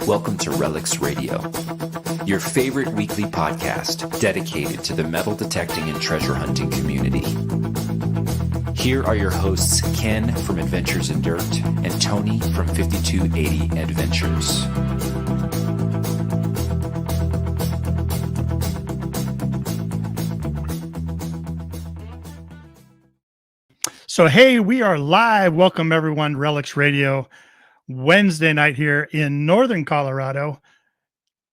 Welcome to Relics Radio, your favorite weekly podcast dedicated to the metal detecting and treasure hunting community. Here are your hosts, Ken from Adventures in Dirt and Tony from 5280 Adventures. So, hey, we are live. Welcome, everyone. Relics Radio, Wednesday night here in Northern Colorado.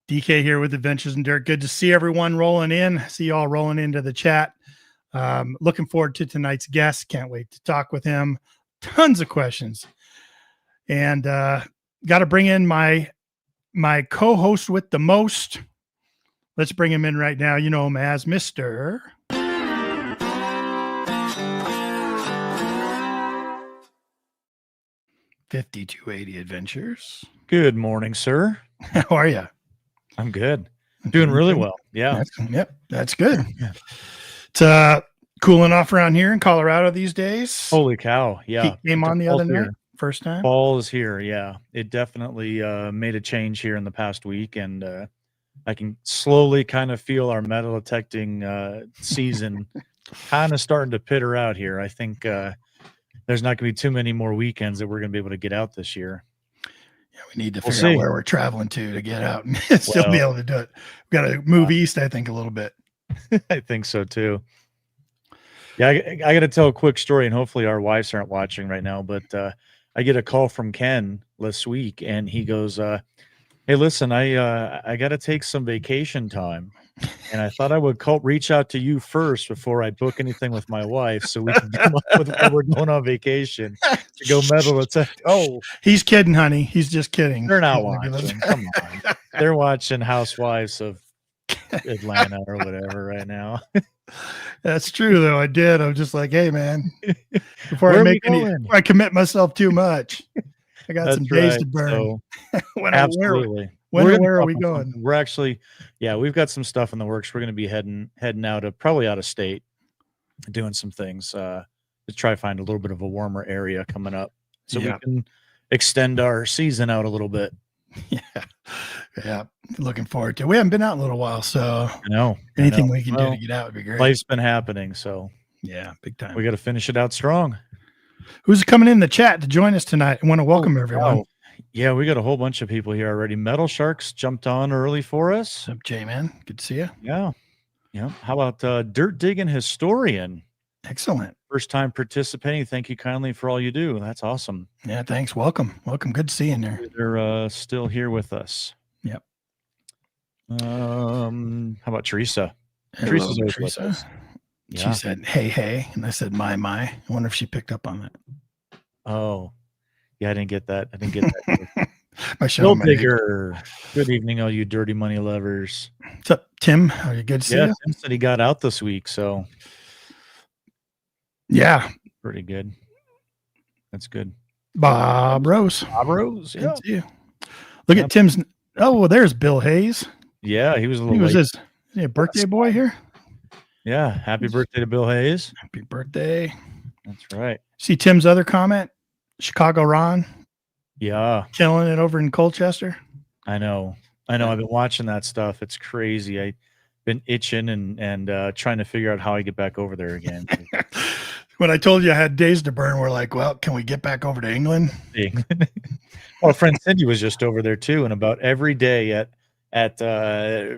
DK here with Adventures in Dirt. Good to see everyone rolling in. See you all rolling into the chat. Looking forward to tonight's guest. Can't wait to talk with him. Tons of questions. And got to bring in my co-host with the most. Let's bring him in right now. You know him as Mr. 5280 Adventures. Good morning, sir. How are you? I'm good. Doing really well. Yeah. That's good. It's cooling off around here in Colorado these days. Holy cow. Yeah. Came on the other night. First time. Fall is here. Yeah. It definitely made a change here in the past week. And I can slowly kind of feel our metal detecting season kind of starting to pitter out here. I think there's not going to be too many more weekends that we're going to be able to get out this year. Yeah, we need to figure out where we're traveling to get out and still be able to do it. We've got to move east, I think, a little bit. I think so, too. Yeah, I got to tell a quick story, and hopefully our wives aren't watching right now, but I get a call from Ken last week, and he goes, hey, listen, I got to take some vacation time. And I thought I would reach out to you first before I book anything with my wife, so we can come up with where we're going on vacation to go metal detect. Oh, he's kidding, honey. He's just kidding. They're not watching. Come on, they're watching Housewives of Atlanta or whatever right now. That's true, though. I did. I'm just like, hey, man, before I commit myself too much, I got some days to burn. So, when absolutely. Where are we going? We're actually, we've got some stuff in the works. We're going to be heading probably out of state, doing some things to try to find a little bit of a warmer area coming up, so we can extend our season out a little bit. Yeah. Looking forward to it. We haven't been out in a little while, so anything we can do to get out would be great. Life's been happening, so yeah, big time. We got to finish it out strong. Who's coming in the chat to join us tonight? I want to welcome everyone. Yeah, we got a whole bunch of people here already. Metal Sharks jumped on early for us. What's up, J-Man? Good to see you. Yeah. How about Dirt Digging Historian? Excellent. First time participating. Thank you kindly for all you do. That's awesome. Yeah, thanks. Welcome. Good to see you in there. They're still here with us. Yep. How about Teresa? Hello, Teresa. Yeah. She said, hey, and I said, my. I wonder if she picked up on that. Oh, yeah, I didn't get that. My show Digger. Good evening, all you dirty money lovers. What's up, Tim? Are you good to see you? Tim said he got out this week, so yeah, pretty good. That's good. Bob Rose. Yeah. Good to see you. Look at Tim's. Oh, well, there's Bill Hayes. Yeah, he was a little. Is he a birthday boy here? Yeah, happy birthday to Bill Hayes. Happy birthday. That's right. See Tim's other comment? Chicago Ron. Yeah. Killing it over in Colchester. I know. I've been watching that stuff. It's crazy. I've been itching and trying to figure out how I get back over there again. When I told you I had days to burn, we're like, well, can we get back over to England? Well, friend Cindy was just over there too. And about every day at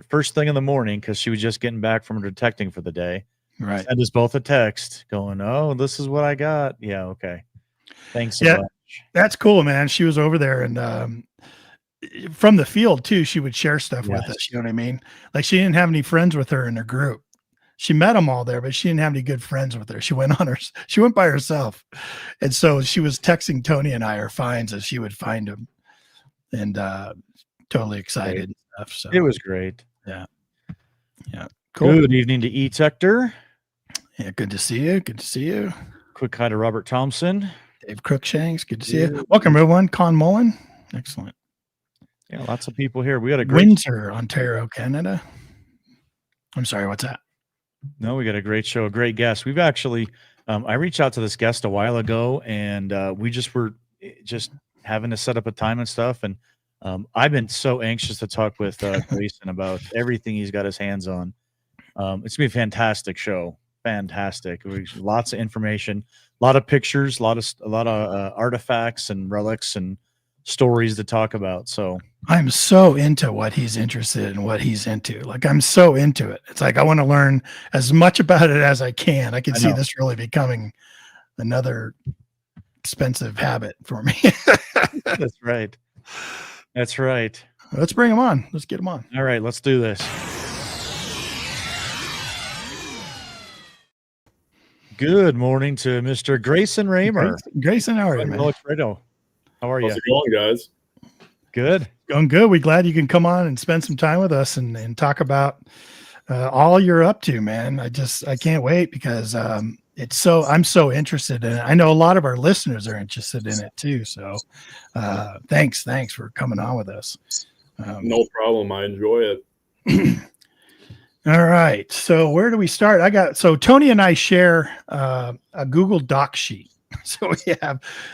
first thing in the morning, because she was just getting back from detecting for the day. Right. Send us both a text going, oh, this is what I got. Yeah. Okay. Thanks so much. That's cool, man. She was over there and from the field too, she would share stuff with us. You know what I mean? Like she didn't have any friends with her in her group. She met them all there, but she didn't have any good friends with her. She went by herself. And so she was texting Tony and I her finds as she would find them and totally excited and stuff. So it was great. Yeah. Cool. Good evening to E-Tector. Yeah. Good to see you. Quick hi to Robert Thompson. Dave Crookshanks, good to see you. Welcome, everyone. Con Mullen, excellent. Yeah, lots of people here. We got a great Windsor, Ontario, Canada. I'm sorry, what's that? No, we got a great show, a great guest. We've actually, I reached out to this guest a while ago, and we just having to set up a time and stuff. And I've been so anxious to talk with Greysen about everything he's got his hands on. It's gonna be a fantastic show. Fantastic. Lots of information, a lot of pictures, a lot of artifacts and relics and stories to talk about. So I'm so into what he's interested in, what he's into. Like, I'm so into it. It's like I want to learn as much about it as I can. I can see this really becoming another expensive habit for me. That's right. That's right. Let's bring him on. Let's get him on. All right, let's do this. Good morning to Mr. Greysen Reimer. Greysen, how are you, man? How are you? How's it going, guys? Good. Going good. We're glad you can come on and spend some time with us and talk about all you're up to, man. I can't wait because I'm so interested in it. I know a lot of our listeners are interested in it too. So thanks for coming on with us. No problem. I enjoy it. All right. So where do we start? So Tony and I share a Google Doc sheet. So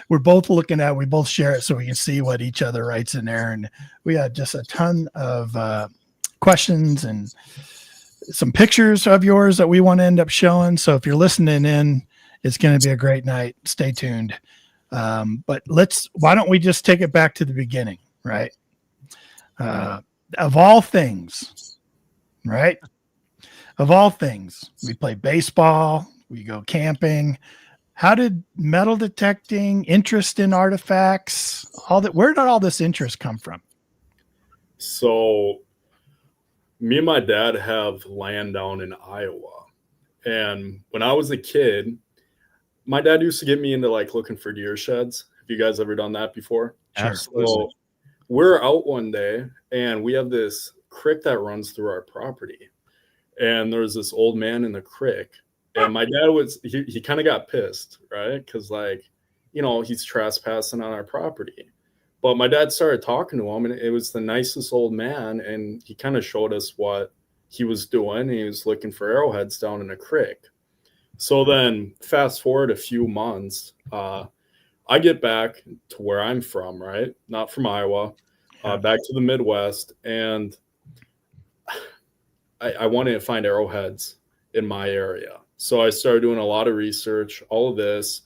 we both share it so we can see what each other writes in there. And we had just a ton of questions and some pictures of yours that we want to end up showing. So if you're listening in, it's going to be a great night. Stay tuned. But why don't we just take it back to the beginning, right? Of all things, right? Of all things, we play baseball, we go camping. How did metal detecting, interest in artifacts, where did all this interest come from? So me and my dad have land down in Iowa. And when I was a kid, my dad used to get me into like looking for deer sheds. Have you guys ever done that before? Absolutely. So we're out one day and we have this creek that runs through our property. And there's this old man in the creek. And my dad he kind of got pissed, right? Because he's trespassing on our property. But my dad started talking to him, and it was the nicest old man. And he kind of showed us what he was doing. And he was looking for arrowheads down in a creek. So then fast forward a few months, I get back to where I'm from, right? Not from Iowa, back to the Midwest. And I wanted to find arrowheads in my area. So I started doing a lot of research, all of this.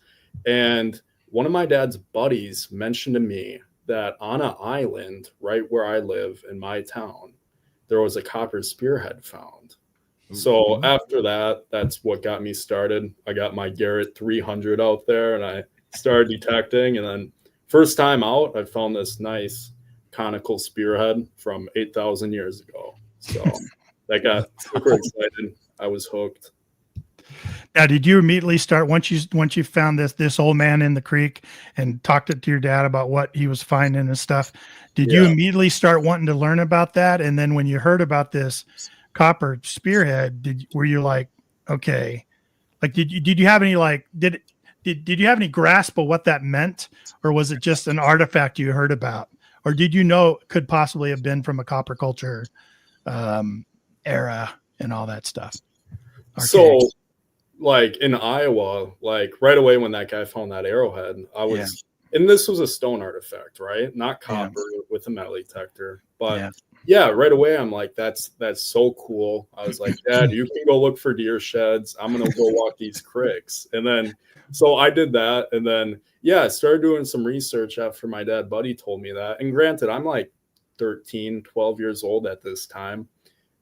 And one of my dad's buddies mentioned to me that on an island right where I live in my town, there was a copper spearhead found. So after that, that's what got me started. I got my Garrett 300 out there and I started detecting. And then first time out, I found this nice conical spearhead from 8,000 years ago. So that got super excited. I was hooked. Now, did you immediately start once you found this old man in the creek and talked to your dad about what he was finding and stuff? Did you immediately start wanting to learn about that? And then when you heard about this copper spearhead, were you like, okay, like did you have any did you have any grasp of what that meant, or was it just an artifact you heard about, or did you know it could possibly have been from a copper culture era and all that stuff? So like in Iowa, like right away when that guy found that arrowhead, and this was a stone artifact, right? Not copper with a metal detector, but right away I'm like, that's so cool. I was like, Dad, you can go look for deer sheds. I'm going to go walk these creeks. And then, so I did that. And then, I started doing some research after my dad buddy told me that. And granted, I'm like 13, 12 years old at this time.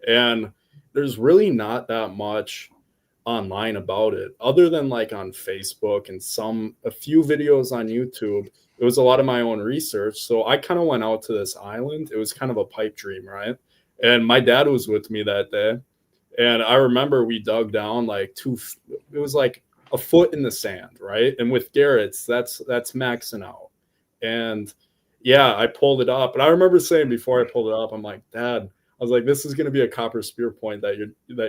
And there's really not that much online about it other than like on Facebook and a few videos on YouTube. It was a lot of my own research. So I kind of went out to this island. It was kind of a pipe dream, right? And my dad was with me that day. And I remember we dug down it was like a foot in the sand, right? And with Garrett's, that's maxing out. And I pulled it up. And I remember saying before I pulled it up, I'm like, Dad, I was like, this is going to be a copper spear point that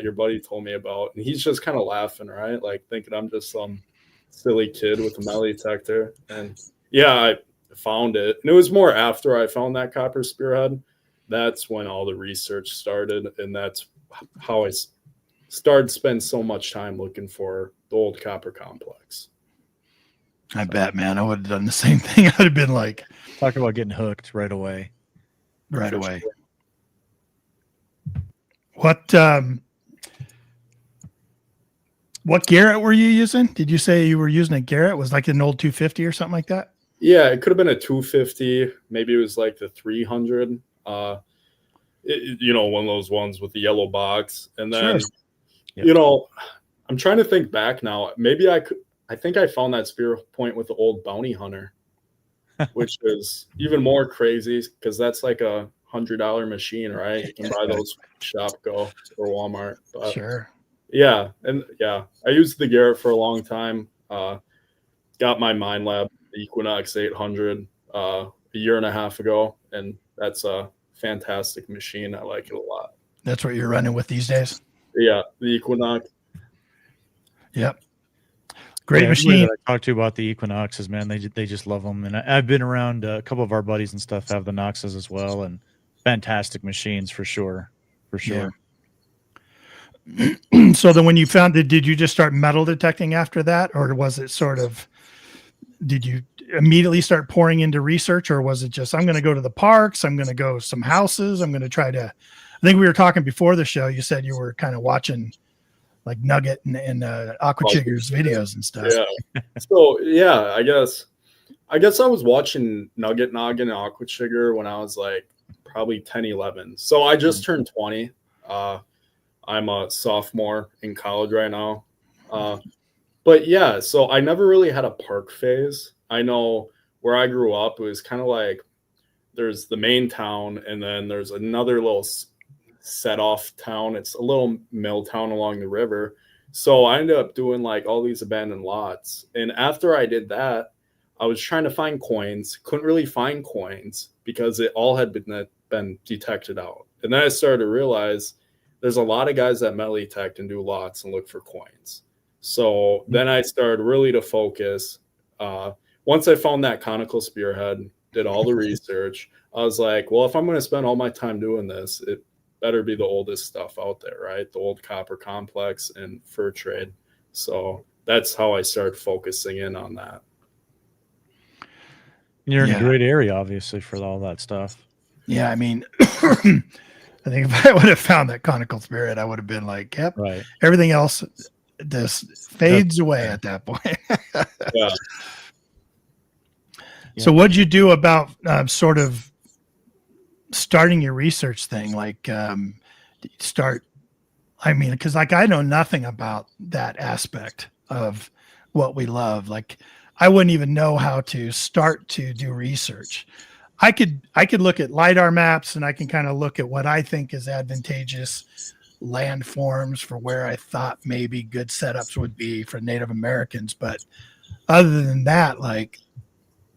your buddy told me about. And he's just kind of laughing, right? Like thinking I'm just some silly kid with a metal detector. And I found it. And it was more after I found that copper spearhead. That's when all the research started. And that's how I started to spend so much time looking for the old copper complex. I bet, man. I would have done the same thing. I'd have been like, Talk about getting hooked right away. Right For away. sure. What Garrett were you using? Did you say you were using a Garrett? It was like an old 250 or something like that? Yeah, it could have been a 250. Maybe it was like the 300. One of those ones with the yellow box. And then, Sure. Yep. I'm trying to think back now. Maybe I think I found that spear point with the old bounty hunter, which is even more crazy because that's like a $100 machine, right? You can buy those Shopko or Walmart. But Sure. yeah, I used the Garrett for a long time. Got my Mind Lab Equinox 800 a year and a half ago, and that's a fantastic machine. I like it a lot. That's what you're running with these days? Yeah, the Equinox. Yep. Great everybody machine. that I talk to about the Equinoxes, man, they just love them. And I've been around a couple of our buddies and stuff have the Noxes as well, and fantastic machines for sure. Yeah. So then when you found it, did you just start metal detecting after that? Or was it sort of, did you immediately start pouring into research, or was it just, I'm going to go to the parks, I'm going to go some houses, I'm going to try to, I think we were talking before the show, you said you were kind of watching like Nugget and Aqua Chigger's videos and stuff. Yeah. So yeah, I guess I was watching Nugget Noggin and Aqua Chigger when I was like probably 10, 11. So I just turned 20. I'm a sophomore in college right now. But yeah, so I never really had a park phase. I know where I grew up, it was kind of like there's the main town and then there's another little set off town. It's a little mill town along the river. So I ended up doing like all these abandoned lots. And after I did that, I was trying to find coins, couldn't really find coins because it all had been detected out. And then I started to realize there's a lot of guys that metal detect and do lots and look for coins. So then I started really to focus. Once I found that conical spearhead, did all the research, I was like, well, if I'm going to spend all my time doing this, it better be the oldest stuff out there, right? The old copper complex and fur trade. So that's how I started focusing in on that. You're in a great area, obviously, for all that stuff. Yeah, I mean, I think if I would have found that conical spirit, I would have been like, yep, right. Everything else just fades away at that point. Yeah. So what'd you do about sort of starting your research thing? Like because like I know nothing about that aspect of what we love. Like I wouldn't even know how to start to do research. I could look at LiDAR maps and I can kind of look at what I think is advantageous landforms for where I thought maybe good setups would be for Native Americans. But other than that, like,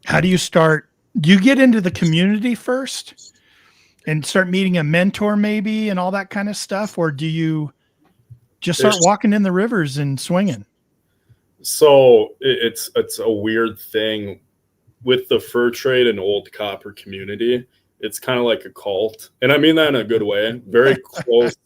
how do you start? Do you get into the community first and start meeting a mentor maybe and all that kind of stuff? Or do you just start walking in the rivers and swinging? So it's a weird thing with the fur trade and old copper community. It's kind of like a cult. And I mean that in a good way. Very close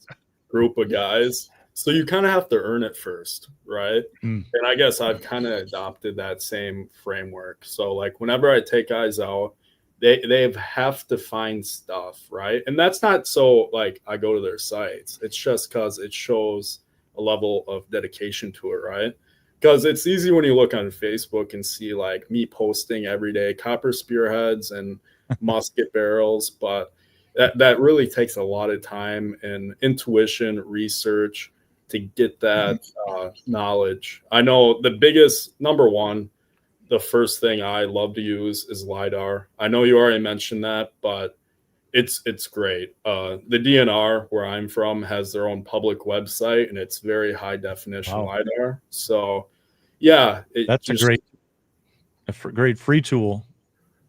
group of guys. So you kind of have to earn it first, right? And I guess I've kind of adopted that same framework. So like whenever I take guys out, they have to find stuff, right? And that's not so like I go to their sites. It's just because it shows a level of dedication to it, right? Because it's easy when you look on Facebook and see like me posting every day copper spearheads and musket barrels, but that really takes a lot of time and intuition, research to get that knowledge. I know the biggest number one, the first thing I love to use is LiDAR. I know you already mentioned that, but it's great. The DNR where I'm from has their own public website and it's very high definition LiDAR. So yeah, that's a great free tool.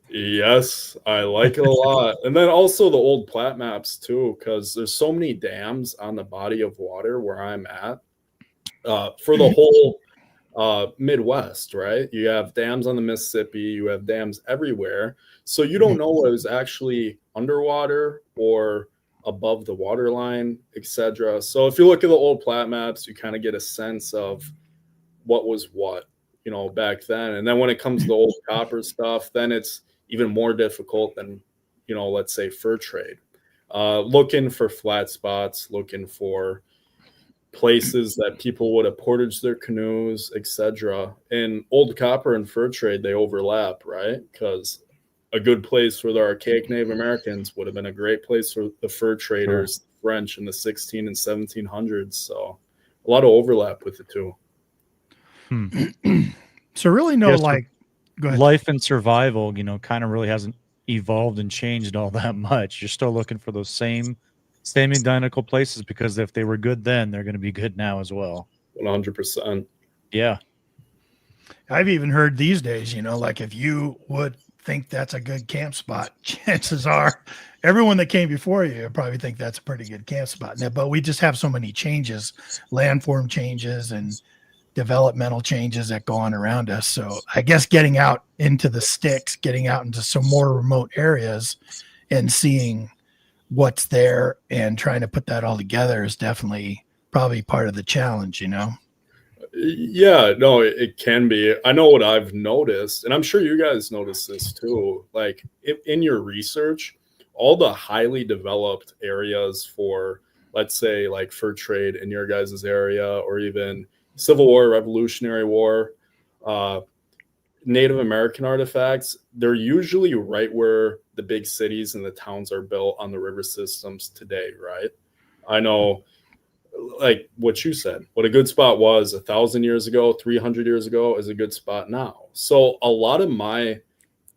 Yes, I like it a lot. And then also the old plat maps too, because there's so many dams on the body of water where I'm at for the whole Midwest, right? You have dams on the Mississippi, you have dams everywhere. So you don't know what is actually underwater or above the water line, etc. So if you look at the old plat maps, you kind of get a sense of what was what, back then. And then when it comes to the old copper stuff, then it's even more difficult than, let's say fur trade. Looking for flat spots, looking for places that people would have portaged their canoes, etc. And old copper and fur trade, they overlap, right? Because a good place for the archaic Native Americans would have been a great place for the fur traders, the French in the 16 and 1700s. So a lot of overlap with the two. So really no, like, go ahead. Life and survival, kind of really hasn't evolved and changed all that much. You're still looking for those same identical places, because if they were good then, they're going to be good now as well. 100%. Yeah. I've even heard these days, like if you would think that's a good camp spot, chances are everyone that came before you probably think that's a pretty good camp spot. But we just have so many changes, landform changes and developmental changes that go on around us. So I guess getting out into the sticks, getting out into some more remote areas and seeing what's there and trying to put that all together is definitely probably part of the challenge, Yeah, no, it can be. I know what I've noticed, and I'm sure you guys notice this too. Like in your research, all the highly developed areas for, let's say, like fur trade in your guys' area, or even Civil War, Revolutionary War, Native American artifacts, they're usually right where the big cities and the towns are built on the river systems today, right? I know, like what you said, what a good spot was 1,000 years ago, 300 years ago is a good spot now. So a lot of my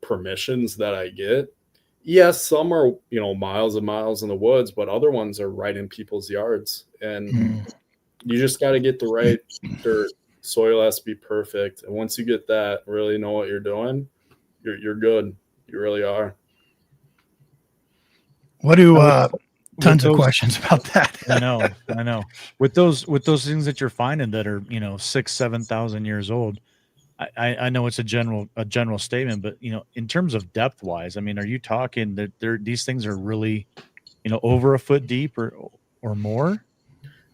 permissions that I get, yes, some are, miles and miles in the woods, but other ones are right in people's yards. And you just got to get the right dirt. Soil has to be perfect. And once you get that, really know what you're doing, you're good. You really are. What do tons of questions about that? I know. With those things that you're finding that are 6,000-7,000 years old, I know it's a general statement, but in terms of depth wise, I mean, are you talking that these things are really over a foot deep or more?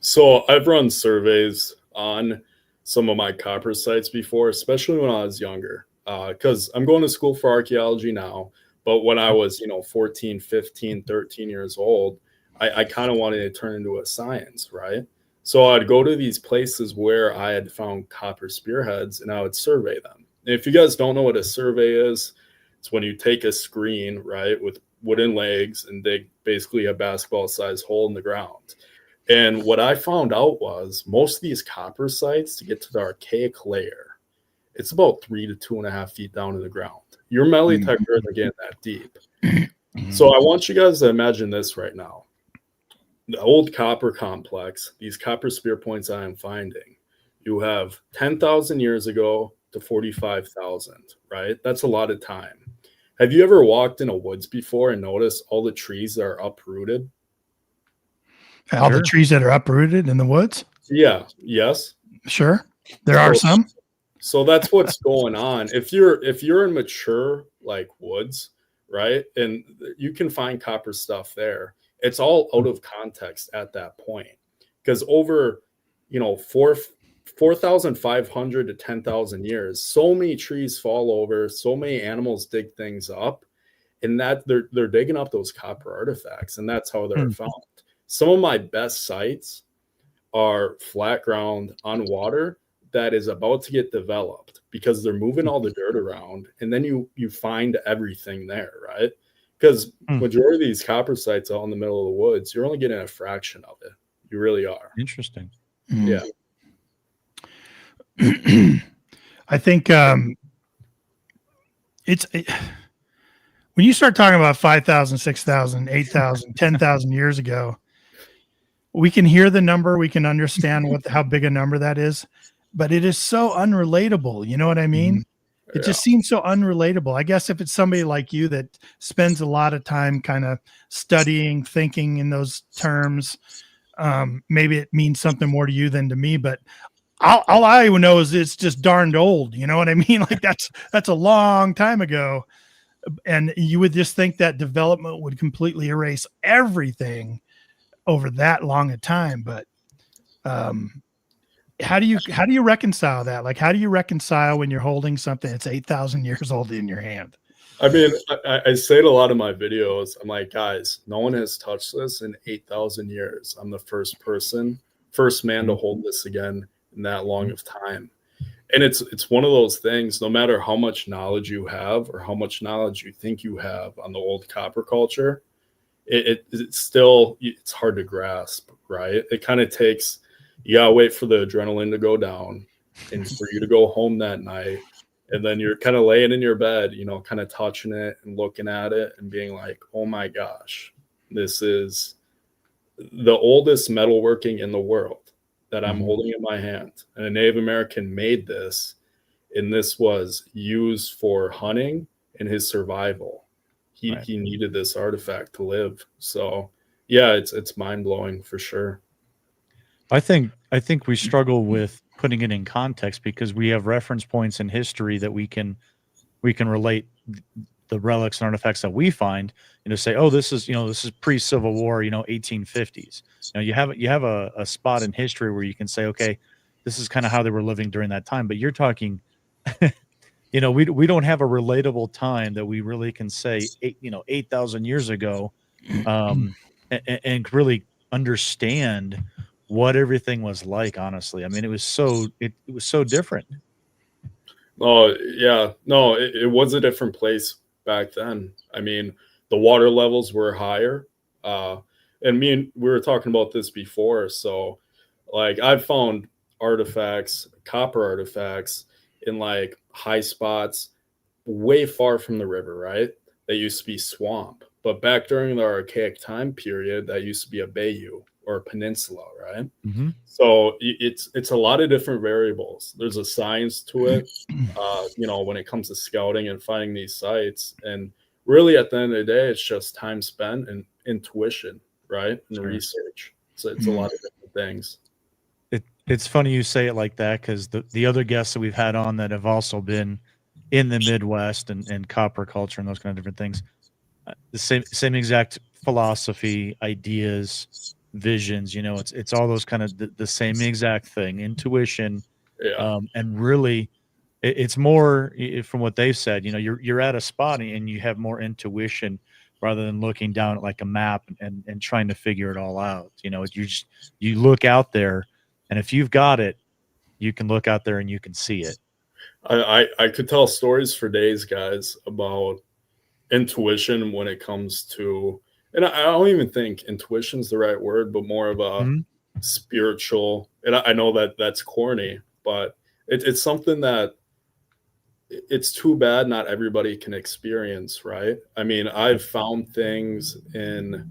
So I've run surveys on some of my copper sites before, especially when I was younger, because I'm going to school for archaeology now. But when I was, 14, 15, 13 years old, I kind of wanted to turn into a science, right? So I'd go to these places where I had found copper spearheads and I would survey them. And if you guys don't know what a survey is, it's when you take a screen, right, with wooden legs and dig basically a basketball-sized hole in the ground. And what I found out was most of these copper sites, to get to the archaic layer, it's about 3 to 2.5 feet down in the ground. Your metal detector isn't getting that deep. So I want you guys to imagine this right now. The old copper complex, these copper spear points I am finding, you have 10,000 years ago to 45,000, right? That's a lot of time. Have you ever walked in a woods before and noticed all the trees that are uprooted? All the trees that are uprooted in the woods? Yeah. Yes. Sure. There are some. So that's what's going on. If you're in mature like woods, right, and you can find copper stuff there, it's all out of context at that point, because over 4,500 to 10,000 years, so many trees fall over, so many animals dig things up, and that they're digging up those copper artifacts, and that's how they're found. Some of my best sites are flat ground on water that is about to get developed, because they're moving all the dirt around, and then you find everything there, right? Because majority of these copper sites out in the middle of the woods, you're only getting a fraction of it. You really are. Interesting. Yeah. I think when you start talking about 5,000, 6,000, 8,000, 10,000 years ago, we can hear the number, we can understand how big a number that is, but it is so unrelatable. You know what I mean? It just seems so unrelatable. I guess if it's somebody like you that spends a lot of time kind of studying, thinking in those terms, maybe it means something more to you than to me, but all I know is it's just darned old. You know what I mean? Like that's a long time ago. And you would just think that development would completely erase everything over that long a time. But how do you reconcile that? Like, how do you reconcile when you're holding something that's 8,000 years old in your hand? I mean, I say it a lot of my videos. I'm like, guys, no one has touched this in 8,000 years. I'm the first man to hold this again in that long of time. And it's one of those things, no matter how much knowledge you have or how much knowledge you think you have on the old copper culture, it's still, it's hard to grasp, right? It kind of takes, you gotta wait for the adrenaline to go down and for you to go home that night. And then you're kind of laying in your bed, you know, kind of touching it and looking at it and being like, oh my gosh, this is the oldest metalworking in the world that I'm holding in my hand. And a Native American made this, and this was used for hunting and his survival. He needed this artifact to live. So yeah, it's mind-blowing for sure. I think we struggle with putting it in context because we have reference points in history that we can relate the relics and artifacts that we find, you know, say, oh, this is pre-Civil War, 1850s. You have a spot in history where you can say, okay, this is kind of how they were living during that time. But you're talking, we don't have a relatable time that we really can say 8,000 years ago, and really understand what everything was like. Honestly, I mean, it was so different. Oh yeah, no, it was a different place back then. I mean, the water levels were higher, and we were talking about this before. So, like, I've found artifacts, copper artifacts, in like high spots, way far from the river. Right, that used to be swamp, but back during the archaic time period, that used to be a bayou or a peninsula, right? Mm-hmm. So it's a lot of different variables. There's a science to it, when it comes to scouting and finding these sites. And really, at the end of the day, it's just time spent and intuition, right? And research. So it's a lot of different things. It's funny you say it like that because the other guests that we've had on that have also been in the Midwest and copper culture and those kind of different things, the same exact philosophy, ideas, visions, it's all those kind of the same exact thing, intuition. And really it's more from what they've said, you're at a spot and you have more intuition rather than looking down at like a map and trying to figure it all out. You look out there, and if you've got it, you can look out there and you can see it. I could tell stories for days, guys, about intuition when it comes to, and I don't even think intuition is the right word, but more of a spiritual. And I know that that's corny, but it's something that it's too bad not everybody can experience, right? I mean, I've found things in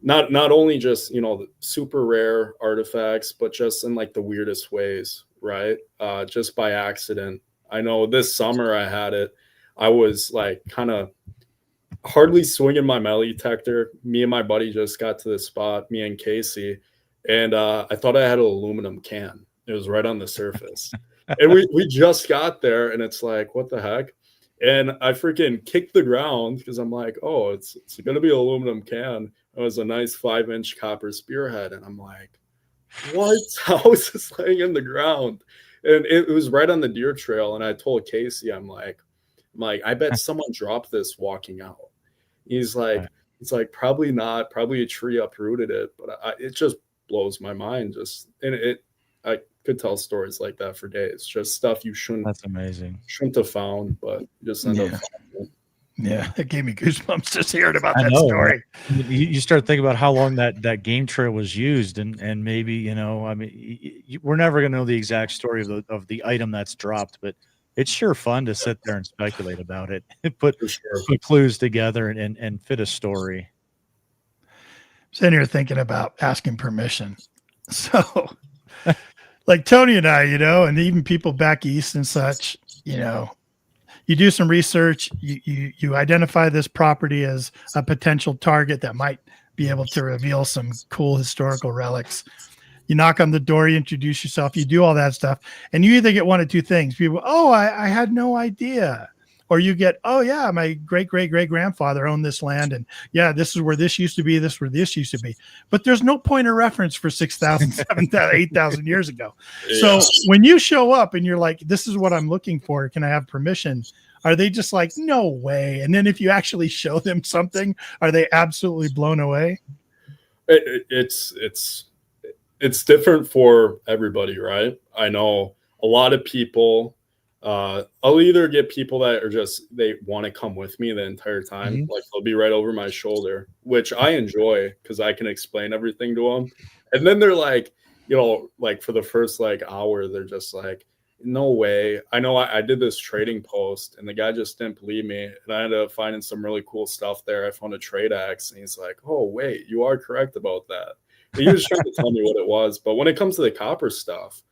not only just, super rare artifacts, but just in like the weirdest ways, right? Just by accident. I know this summer I had it. I was like kind of hardly swinging my metal detector. Me and my buddy just got to the spot, me and Casey, and I thought I had an aluminum can. It was right on the surface. And we just got there, and it's like, what the heck? And I freaking kicked the ground because I'm like, oh, it's going to be an aluminum can. It was a nice 5-inch copper spearhead. And I'm like, what? How is this laying in the ground? And it was right on the deer trail. And I told Casey, I'm like, I bet someone dropped this walking out. He's like, it's like, probably not, probably a tree uprooted it, but it just blows my mind. I could tell stories like that for days, just stuff you shouldn't have found, but just end up finding it. Yeah, it gave me goosebumps just hearing about that story. You start thinking about how long that game trail was used, and maybe we're never going to know the exact story of the item that's dropped, but it's sure fun to sit there and speculate about it, put clues together and fit a story. Sitting here thinking about asking permission. So, like Tony and I, and even people back east and such, you do some research, you identify this property as a potential target that might be able to reveal some cool historical relics. You knock on the door, you introduce yourself, you do all that stuff, and you either get one of two things. People, oh, I had no idea. Or you get, oh yeah, my great-great-great-grandfather owned this land, and yeah, this is where this used to be, this is where this used to be. But there's no point of reference for 6,000, 7,000, 8,000 years ago. Yeah. So when you show up and you're like, this is what I'm looking for, can I have permission? are they just like, no way? And then if you actually show them something, are they absolutely blown away? It's different for everybody, right? I know a lot of people. I'll either get people that are just they want to come with me the entire time, like they'll be right over my shoulder, which I enjoy because I can explain everything to them. And then they're like, like for the first like hour, they're just like, no way. I know I did this trading post and the guy just didn't believe me. And I ended up finding some really cool stuff there. I found a trade axe and he's like, oh, wait, you are correct about that. He was trying to tell me what it was. But when it comes to the copper stuff,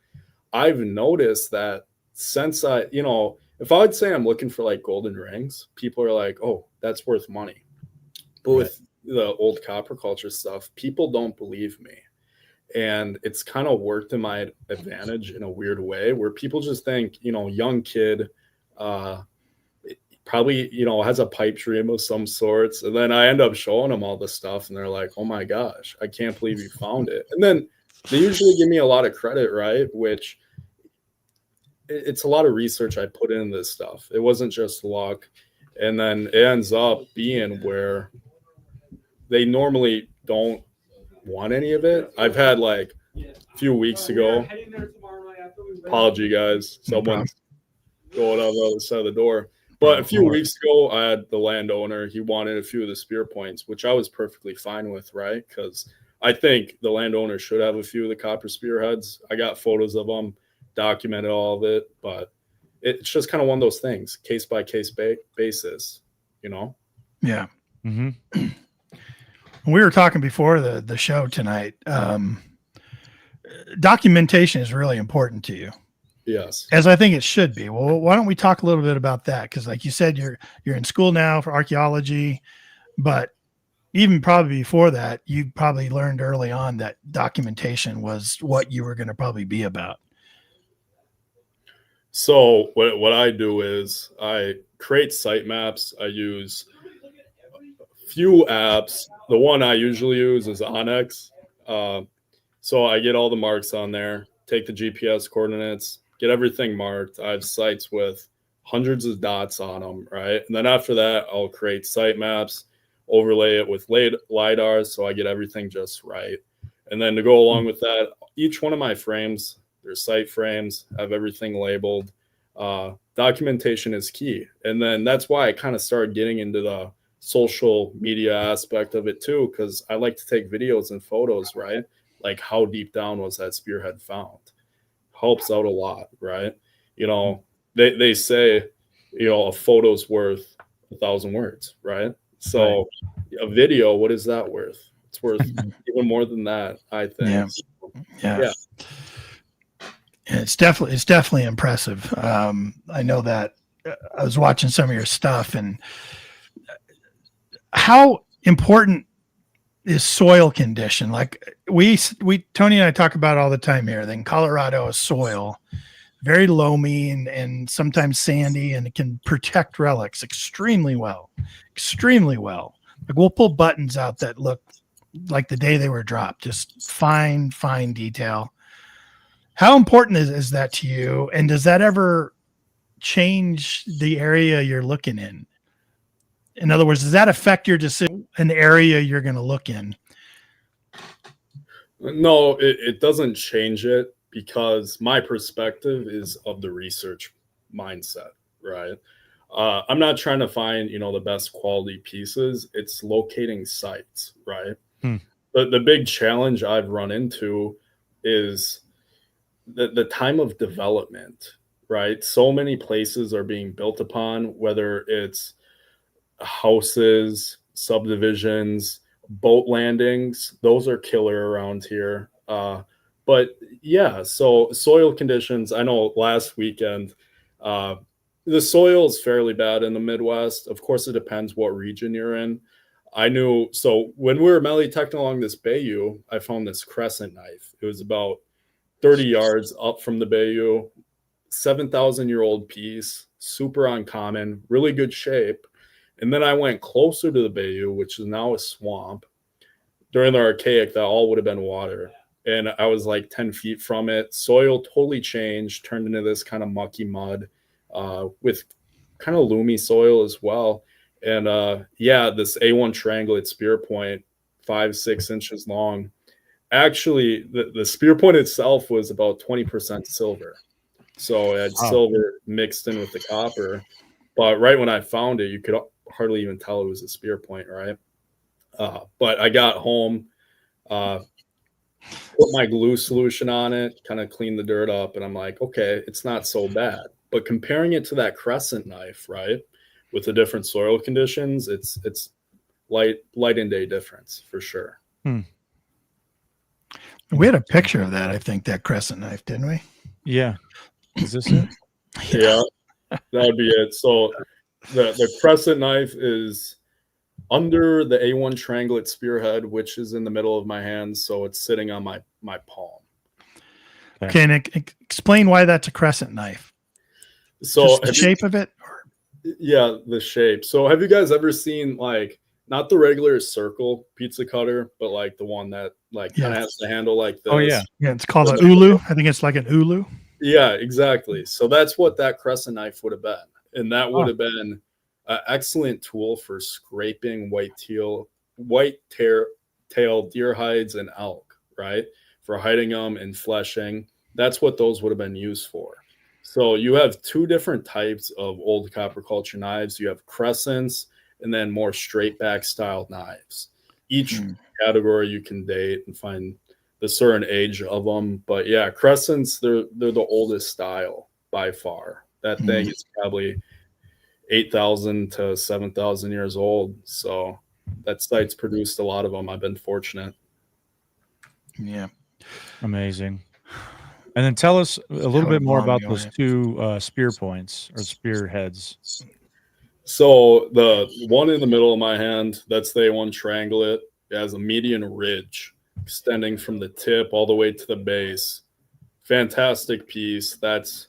I've noticed that since if I would say I'm looking for like golden rings, people are like, oh, that's worth money. But with the old copper culture stuff, people don't believe me. And it's kind of worked in my advantage in a weird way where people just think, young kid, probably, has a pipe dream of some sorts. And then I end up showing them all this stuff and they're like, oh my gosh, I can't believe you found it. And then they usually give me a lot of credit, right? Which it's a lot of research I put into this stuff. It wasn't just luck. And then it ends up being where they normally don't want any of it. I've had like a few weeks ago, apology guys, someone's going on the other side of the door. But a few weeks ago, I had the landowner. He wanted a few of the spear points, which I was perfectly fine with, right? Because I think the landowner should have a few of the copper spearheads. I got photos of them, documented all of it, but it's just kind of one of those things, case by case basis, Yeah. Mm-hmm. We were talking before the show tonight. Documentation is really important to you. Yes. As I think it should be. Well, why don't we talk a little bit about that? Because like you said, you're in school now for archaeology, but even probably before that, you probably learned early on that documentation was what you were going to probably be about. So what I do is I create site maps. I use a few apps. The one I usually use is Onyx. So I get all the marks on there, take the GPS coordinates, get everything marked. I have sites with hundreds of dots on them, right? And then after that, I'll create site maps, overlay it with LiDAR so I get everything just right. And then to go along with that, each one of my frames, their site frames, have everything labeled. Documentation is key. And then that's why I kind of started getting into the social media aspect of it too, because I like to take videos and photos, right? Like how deep down was that spearhead found? Helps out a lot, right? They say, a photo's worth 1,000 words, right? So a video, what is that worth? It's worth even more than that, I think. Yeah. It's definitely impressive. I know that I was watching some of your stuff, and how important is soil condition? Like we Tony and I talk about all the time here. In Colorado, is soil very loamy and sometimes sandy, and it can protect relics extremely well. Like we'll pull buttons out that look like the day they were dropped, just fine detail. How important is that to you? And does that ever change the area you're looking in? In other words, does that affect your decision, an area you're going to look in? No, it doesn't change it because my perspective is of the research mindset, right? I'm not trying to find, the best quality pieces. It's locating sites, right? The big challenge I've run into is the time of development, right? So many places are being built upon, whether it's houses, subdivisions, boat landings. Those are killer around here. But yeah, so soil conditions, I know last weekend, the soil is fairly bad in the Midwest. Of course, it depends what region you're in. So when we were melee detecting along this bayou, I found this crescent knife. It was about 30 yards up from the bayou, 7,000-year-old piece, super uncommon, really good shape. And then I went closer to the bayou, which is now a swamp. During the Archaic, that all would have been water. And I was like 10 feet from it. Soil totally changed, turned into this kind of mucky mud with kind of loomy soil as well. And this A1 triangulate spear point, 5-6 inches long. Actually, the spear point itself was about 20% silver. So it had silver mixed in with the copper. But right when I found it, you could hardly even tell it was a spear point, right? But I got home, put my glue solution on it, kind of cleaned the dirt up, and I'm like, okay, it's not so bad. But comparing it to that crescent knife, right, with the different soil conditions, it's light and day difference for sure. We had a picture of that, I think, that crescent knife, didn't we? Yeah. Is this it? Yeah, that would be it. So the crescent knife is under the A1 triangulate spearhead, which is in the middle of my hand. So it's sitting on my palm. Okay, and explain why that's a crescent knife. So just the shape of it? Yeah, the shape. So have you guys ever seen, like, not the regular circle pizza cutter, but like the one that kind of has the handle like this? Oh, yeah. Yeah, it's called an ulu. I think it's like an ulu. Yeah, exactly. So that's what that crescent knife would have been. And that would have been an excellent tool for scraping white-tailed deer hides and elk, right? For hiding them and fleshing. That's what those would have been used for. So you have two different types of old copper culture knives. You have crescents and then more straight back style knives. Each category you can date and find the certain age of them. But yeah, crescents, they're the oldest style by far. That thing is probably 8,000 to 7,000 years old. So that site's produced a lot of them. I've been fortunate. Yeah. Amazing. And then tell us a little bit more about those two spear points or spearheads. So the one in the middle of my hand, that's the A1 triangulate. It has a median ridge extending from the tip all the way to the base. Fantastic piece. That's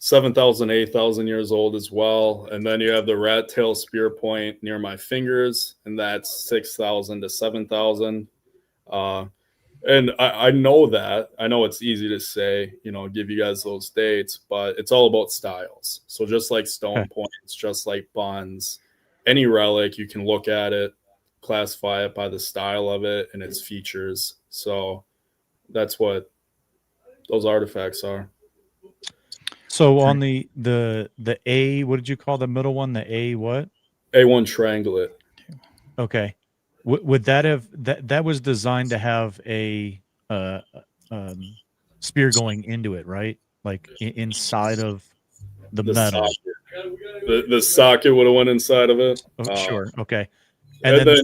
7,000, 8,000 years old as well. And then you have the rat tail spear point near my fingers, and that's 6,000 to 7,000. And I know that. I know it's easy to say, give you guys those dates, but it's all about styles. So just like stone points, just like buns, any relic, you can look at it, classify it by the style of it and its features. So that's what those artifacts are. So on the A, what did you call the middle one? The A what? A1 triangulate. Okay. Would that have that was designed to have a spear going into it, right? Like inside of the metal. Socket. The socket would have went inside of it. Oh, sure. Okay. And then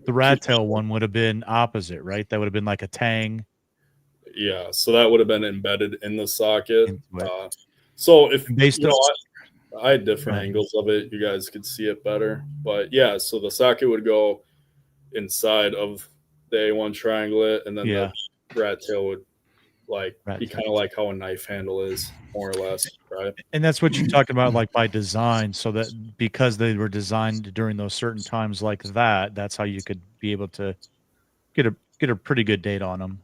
the rat tail one would have been opposite, right? That would have been like a tang. Yeah. So that would have been embedded in the socket. So if I had different angles of it, you guys could see it better. But yeah, so the socket would go inside of the A1 triangulate, and then the rat tail would be kind of like how a knife handle is, more or less, right? And that's what you're talking about, like by design, so that because they were designed during those certain times like that, that's how you could be able to get a pretty good date on them.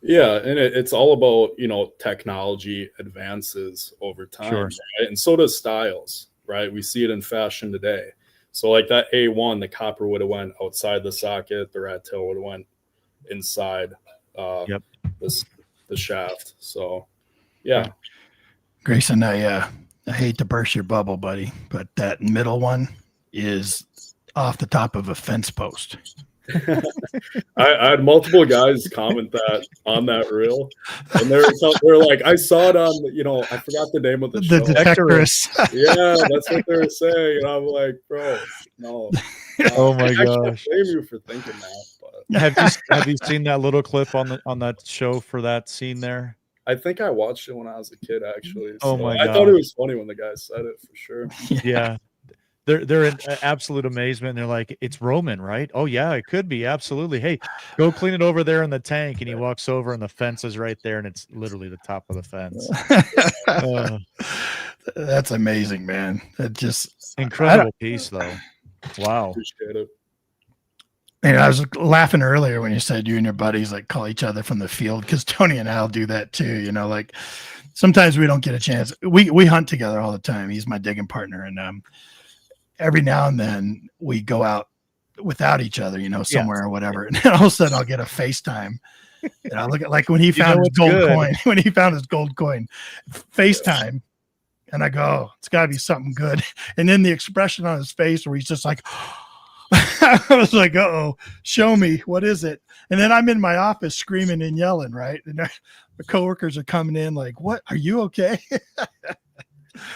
Yeah, and it's all about, technology advances over time, right? And so does styles, right? We see it in fashion today. So like that A1, the copper would have went outside the socket, the rat tail would have went inside the shaft. So, yeah. Greysen, I hate to burst your bubble, buddy, but that middle one is off the top of a fence post. I had multiple guys comment that on that reel, and they're like, I saw it on, I forgot the name of the show. Detectorists. Yeah, that's what they were saying, and I'm like, bro, no. Oh my gosh! I can't blame you for thinking that. But. Have you seen that little clip on that show for that scene there? I think I watched it when I was a kid, actually. So my God. I thought it was funny when the guy said it, for sure. Yeah. They're in absolute amazement. They're like, it's Roman, right? Oh yeah, it could be. Absolutely. Hey, go clean it over there in the tank. And he walks over and the fence is right there. And it's literally the top of the fence. That's amazing, man. That just incredible piece though. Wow. Appreciate it. And I was laughing earlier when you said you and your buddies like call each other from the field, because Tony and I'll do that too. You know, like sometimes we don't get a chance. We hunt together all the time. He's my digging partner, and every now and then we go out without each other, you know, somewhere or whatever. And then all of a sudden I'll get a FaceTime. And I look at, like when he found his gold coin, FaceTime. And I go, oh, it's gotta be something good. And then the expression on his face where he's just like, I was like, uh-oh, show me, what is it? And then I'm in my office screaming and yelling, right? And the coworkers are coming in like, what, are you okay?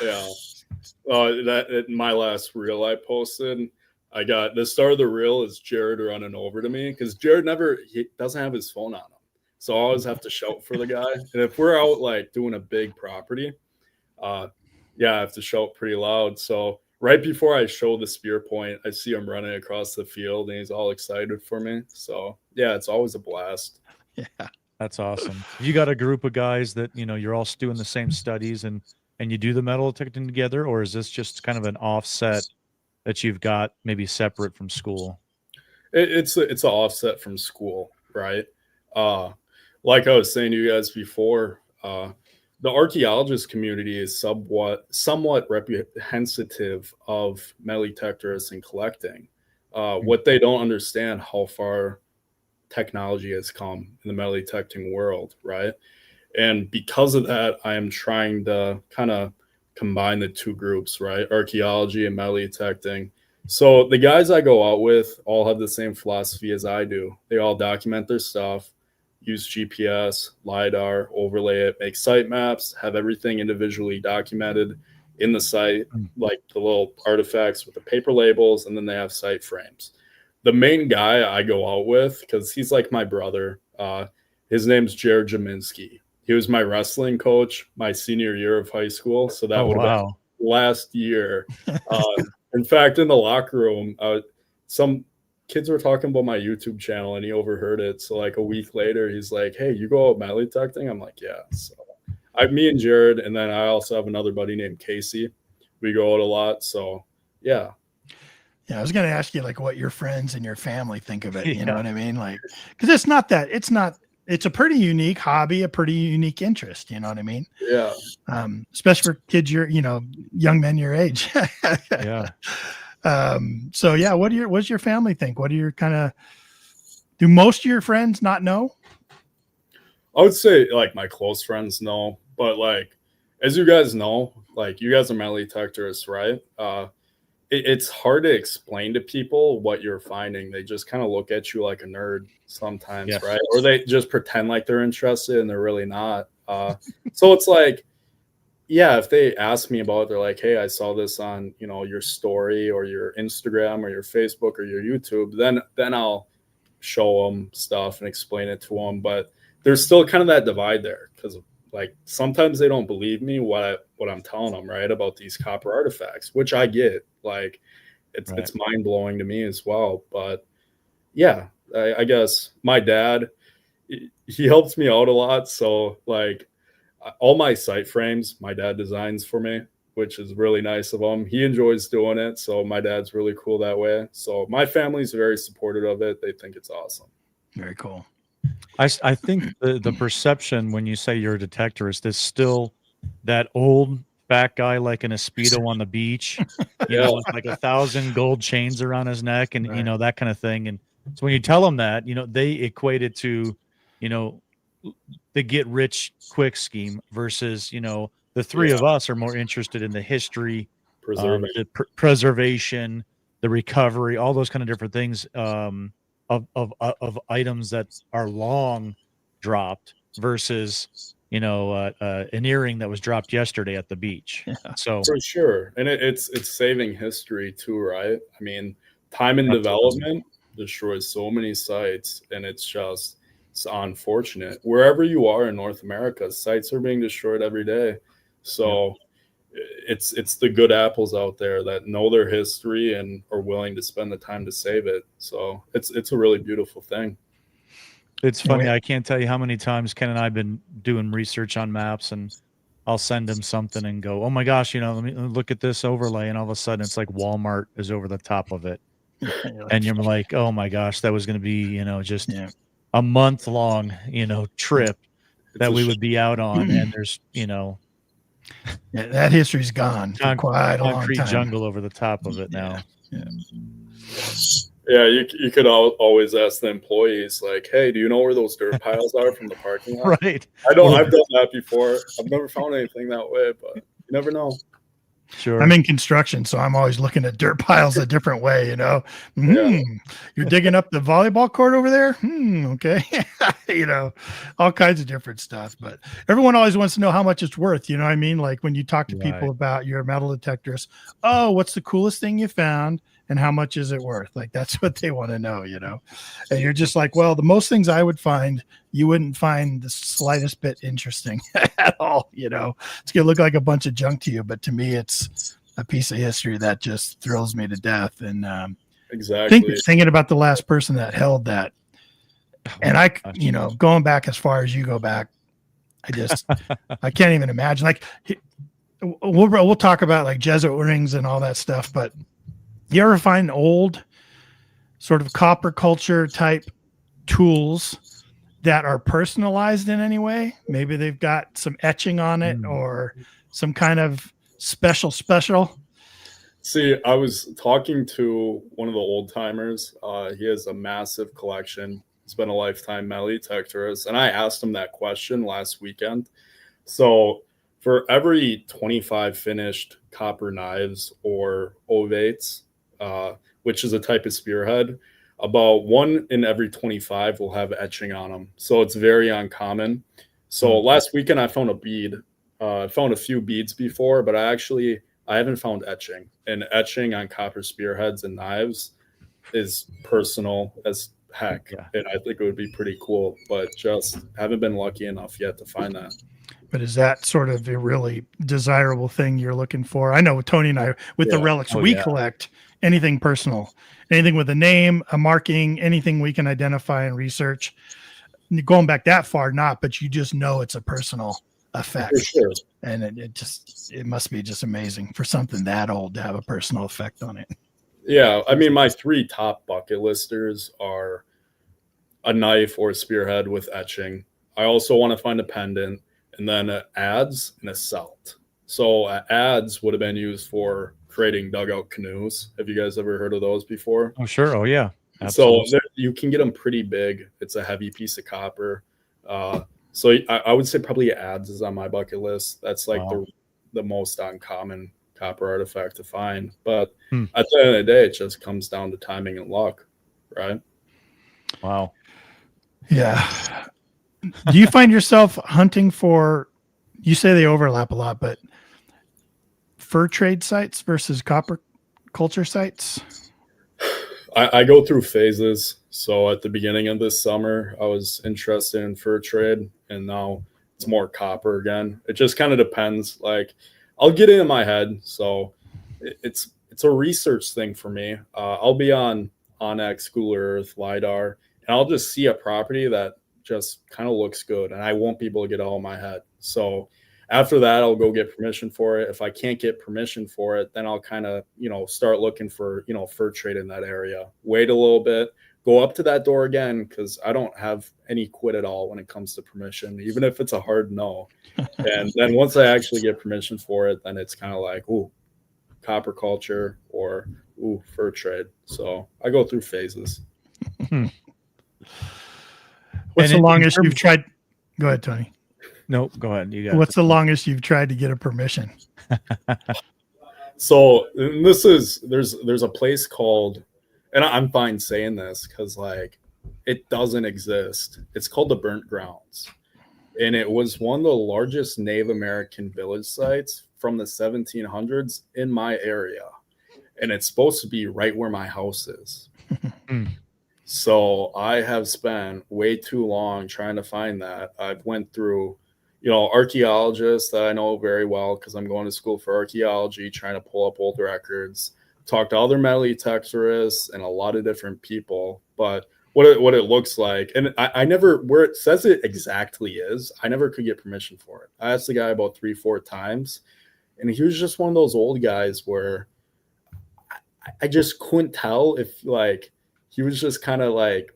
Yeah. That my last reel I posted, I got the start of the reel is Jared running over to me, because Jared he doesn't have his phone on him. So I always have to shout for the guy. And if we're out like doing a big property, I have to shout pretty loud. So right before I show the spear point, I see him running across the field and he's all excited for me. So yeah, it's always a blast. Yeah, that's awesome. You got a group of guys that, you know, you're all doing the same studies and you do the metal detecting together, or is this just kind of an offset that you've got maybe separate from school? It's an offset from school, right? Like I was saying to you guys before, the archaeologist community is somewhat reprehensive of metal detectors and collecting. What they don't understand how far technology has come in the metal detecting world, right? And because of that, I am trying to kind of combine the two groups, right? Archaeology and metal detecting. So the guys I go out with all have the same philosophy as I do. They all document their stuff, use GPS, LiDAR, overlay it, make site maps, have everything individually documented in the site, like the little artifacts with the paper labels, and then they have site frames. The main guy I go out with, because he's like my brother, his name's Jared Jaminski. He was my wrestling coach my senior year of high school. So that would have been last year. In fact, in the locker room, some kids were talking about my YouTube channel and he overheard it. So like a week later, he's like, hey, you go out metal detecting? I'm like, yeah. So me and Jared, and then I also have another buddy named Casey. We go out a lot. So yeah. Yeah, I was going to ask you like what your friends and your family think of it. You know what I mean? Like, because it's a pretty unique hobby, a pretty unique interest. You know what I mean? Yeah. Especially for kids young men your age. Yeah. So yeah, what's your family think? What do your do most of your friends not know? I would say like my close friends know, but like, as you guys know, like you guys are metal detectorists, right? It's hard to explain to people what you're finding. They just kind of look at you like a nerd sometimes, right? Or they just pretend like they're interested and they're really not. So it's like, yeah, if they ask me about it, they're like, hey, I saw this on, you know, your story or your Instagram or your Facebook or your YouTube, then I'll show them stuff and explain it to them. But there's still kind of that divide there, because like sometimes they don't believe me what I'm telling them, right, about these copper artifacts, which I get. Like it's mind blowing to me as well. But yeah, I guess my dad, he helps me out a lot. So like all my site frames, my dad designs for me, which is really nice of him. He enjoys doing it. So my dad's really cool that way. So my family's very supportive of it. They think it's awesome. Very cool. I think the perception when you say you're a detectorist is still that old fat guy like in a Speedo on the beach, you know, with like 1,000 gold chains around his neck and, you know, that kind of thing. And so when you tell them that, you know, they equate it to, you know, the get rich quick scheme versus, you know, the three of us are more interested in the history, the preservation, the recovery, all those kind of different things of items that are long dropped versus, you know, an earring that was dropped yesterday at the beach. So for sure. And it's saving history too, right? I mean, time and development destroys so many sites, and it's unfortunate. Wherever you are in North America, sites are being destroyed every day. So it's the good apples out there that know their history and are willing to spend the time to save it. So it's a really beautiful thing. It's funny. I can't tell you how many times Ken and I have been doing research on maps, and I'll send him something and go, oh my gosh, you know, let me look at this overlay. And all of a sudden it's like Walmart is over the top of it. And you're like, oh my gosh, that was going to be, just a month long, trip that we would be out on. And there's, that history's gone for quite a long concrete time. jungle over the top of it now. Yeah, you could always ask the employees, like, hey, do you know where those dirt piles are from the parking lot? Right. I've done that before. I've never found anything that way, but you never know. Sure. I'm in construction, so I'm always looking at dirt piles a different way, You're digging up the volleyball court over there? Okay. All kinds of different stuff. But everyone always wants to know how much it's worth. You know what I mean? Like when you talk to people about your metal detectors, oh, what's the coolest thing you found? And how much is it worth? Like, that's what they want to know, And you're just like, well, the most things I would find, you wouldn't find the slightest bit interesting at all. It's going to look like a bunch of junk to you. But to me, it's a piece of history that just thrills me to death. And exactly thinking about the last person that held that. And I, going back as far as you go back, I can't even imagine. Like, we'll talk about like Jesuit rings and all that stuff, but you ever find old sort of copper culture type tools that are personalized in any way? Maybe they've got some etching on it or some kind of special. See, I was talking to one of the old timers. He has a massive collection. He's been a lifetime metal detectorist. And I asked him that question last weekend. So for every 25 finished copper knives or ovates, which is a type of spearhead, about 1 in every 25 will have etching on them. So it's very uncommon. So last weekend I found a bead. I found a few beads before, but I haven't found etching. And etching on copper spearheads and knives is personal as heck. Yeah. And I think it would be pretty cool, but just haven't been lucky enough yet to find that. But is that sort of a really desirable thing you're looking for? I know with Tony and I, with the relics we collect, anything personal, anything with a name, a marking, anything we can identify and research. Going back that far, not, but you just know it's a personal effect. For sure. And it must be just amazing for something that old to have a personal effect on it. Yeah. I mean, my 3 top bucket listers are a knife or a spearhead with etching. I also want to find a pendant, and then adze and a celt. So adze would have been used for creating dugout canoes. Have you guys ever heard of those before? Oh, sure. Oh, yeah. Absolutely. So you can get them pretty big. It's a heavy piece of copper. So I would say probably adze is on my bucket list. That's like the most uncommon copper artifact to find. But at the end of the day, it just comes down to timing and luck, right? Wow. Yeah. Do you find yourself hunting for, you say they overlap a lot, but fur trade sites versus copper culture sites? I go through phases. So at the beginning of this summer, I was interested in fur trade, and now it's more copper again. It just kind of depends. Like, I'll get it in my head. So it's a research thing for me. I'll be on Onyx, Google Earth, LiDAR, and I'll just see a property that just kind of looks good, and I won't be able to get it all in my head. So after that, I'll go get permission for it. If I can't get permission for it, then I'll kind of, start looking for, fur trade in that area. Wait a little bit, go up to that door again, because I don't have any quit at all when it comes to permission, even if it's a hard no. And then once I actually get permission for it, then it's kind of like, ooh, copper culture or ooh, fur trade. So I go through phases. What's the longest you've tried? Go ahead, Tony. Nope, go ahead. You got What's the longest you've tried to get a permission? So there's a place called, and I'm fine saying this because like it doesn't exist. It's called the Burnt Grounds, and it was one of the largest Native American village sites from the 1700s in my area, and it's supposed to be right where my house is. So I have spent way too long trying to find that. I've went through, archaeologists that I know very well because I'm going to school for archaeology, trying to pull up old records, talk to other metal detectorists and a lot of different people. But what it looks like, and I never, where it says it exactly is, I never could get permission for it. I asked the guy about 3-4 times, and he was just one of those old guys where I just couldn't tell if like he was just kind of like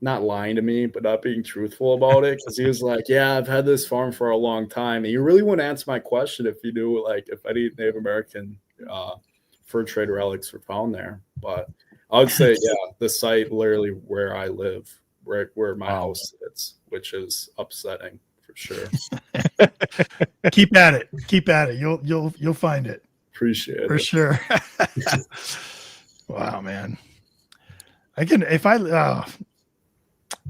not lying to me, but not being truthful about it. Cause he was like, yeah, I've had this farm for a long time. And you really wouldn't answer my question if you knew like if any Native American fur trade relics were found there. But I would say, yeah, the site literally where I live, where my house sits, which is upsetting for sure. Keep at it. Keep at it. You'll find it. Appreciate for it. sure. Wow, man. I can if I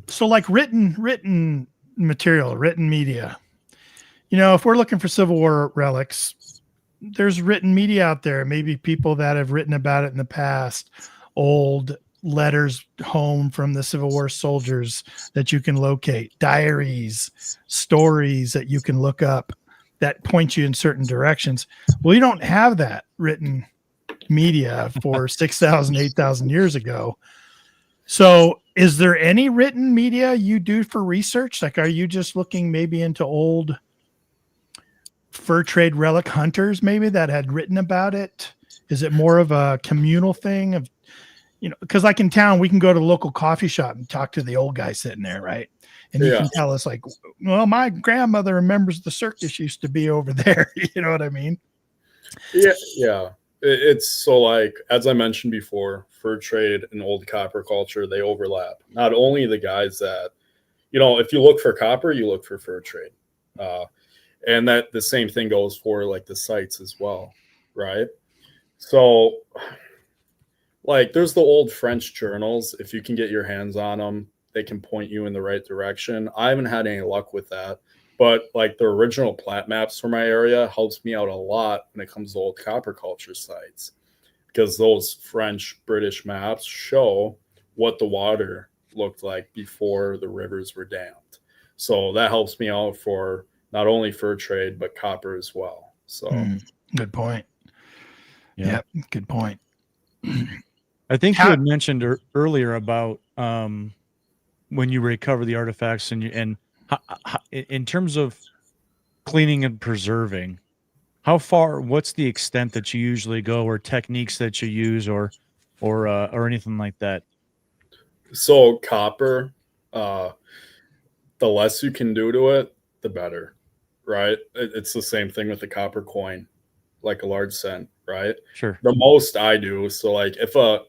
so like written material, written media. You know, if we're looking for Civil War relics, there's written media out there. Maybe people that have written about it in the past, old letters home from the Civil War soldiers that you can locate, diaries, stories that you can look up that point you in certain directions. Well, you don't have that written media for 6,000, 8,000 years ago. So is there any written media you do for research? Like, are you just looking maybe into old fur trade relic hunters maybe that had written about it? Is it more of a communal thing of, you know, because like in town, we can go to the local coffee shop and talk to the old guy sitting there, right? And you can tell us like, well, my grandmother remembers the circus used to be over there. You know what I mean? Yeah. Yeah. It's so like, as I mentioned before, fur trade and old copper culture, they overlap. Not only the guys that, you know, if you look for copper, you look for fur trade. And that the same thing goes for like the sites as well. Right. So like there's the old French journals. If you can get your hands on them, they can point you in the right direction. I haven't had any luck with that. But like the original plat maps for my area helps me out a lot when it comes to old copper culture sites, because those French British maps show what the water looked like before the rivers were dammed. So that helps me out for not only fur trade, but copper as well. So good point. Yeah. Yep, good point. I think you had mentioned earlier about when you recover the artifacts and in terms of cleaning and preserving, what's the extent that you usually go, or techniques that you use, or anything like that? So copper, the less you can do to it, the better, right? It's the same thing with the copper coin, like a large cent, right? Sure. The most I do, so like if a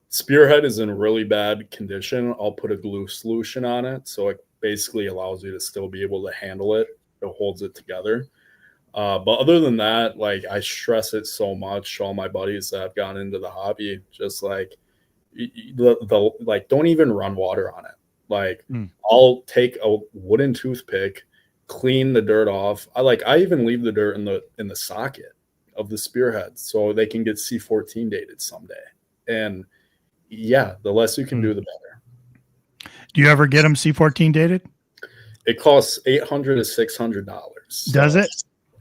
spearhead is in really bad condition, I'll put a glue solution on it, so it basically allows you to still be able to handle it. It holds it together. But other than that, like I stress it so much. All my buddies that have gone into the hobby, just like the like, don't even run water on it. Like I'll take a wooden toothpick, clean the dirt off. I even leave the dirt in the socket of the spearhead so they can get C14 dated someday. And yeah, the less you can do, the better. Do you ever get them C14 dated? It costs $800 to $600. Does it?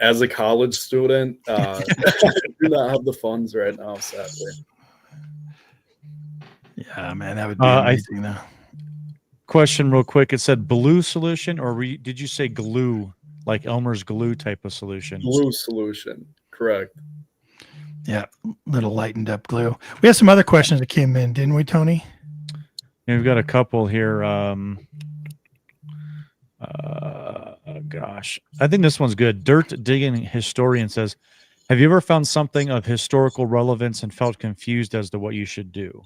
As a college student, I do not have the funds right now, sadly. Yeah, man, that would be amazing. Though. Question real quick. It said blue solution, or did you say glue, like Elmer's glue type of solution? Glue solution, correct. Yeah, little lightened up glue. We have some other questions that came in, didn't we, Tony? Yeah, we've got a couple here. Gosh, I think this one's good. Dirt Digging Historian says, have you ever found something of historical relevance and felt confused as to what you should do?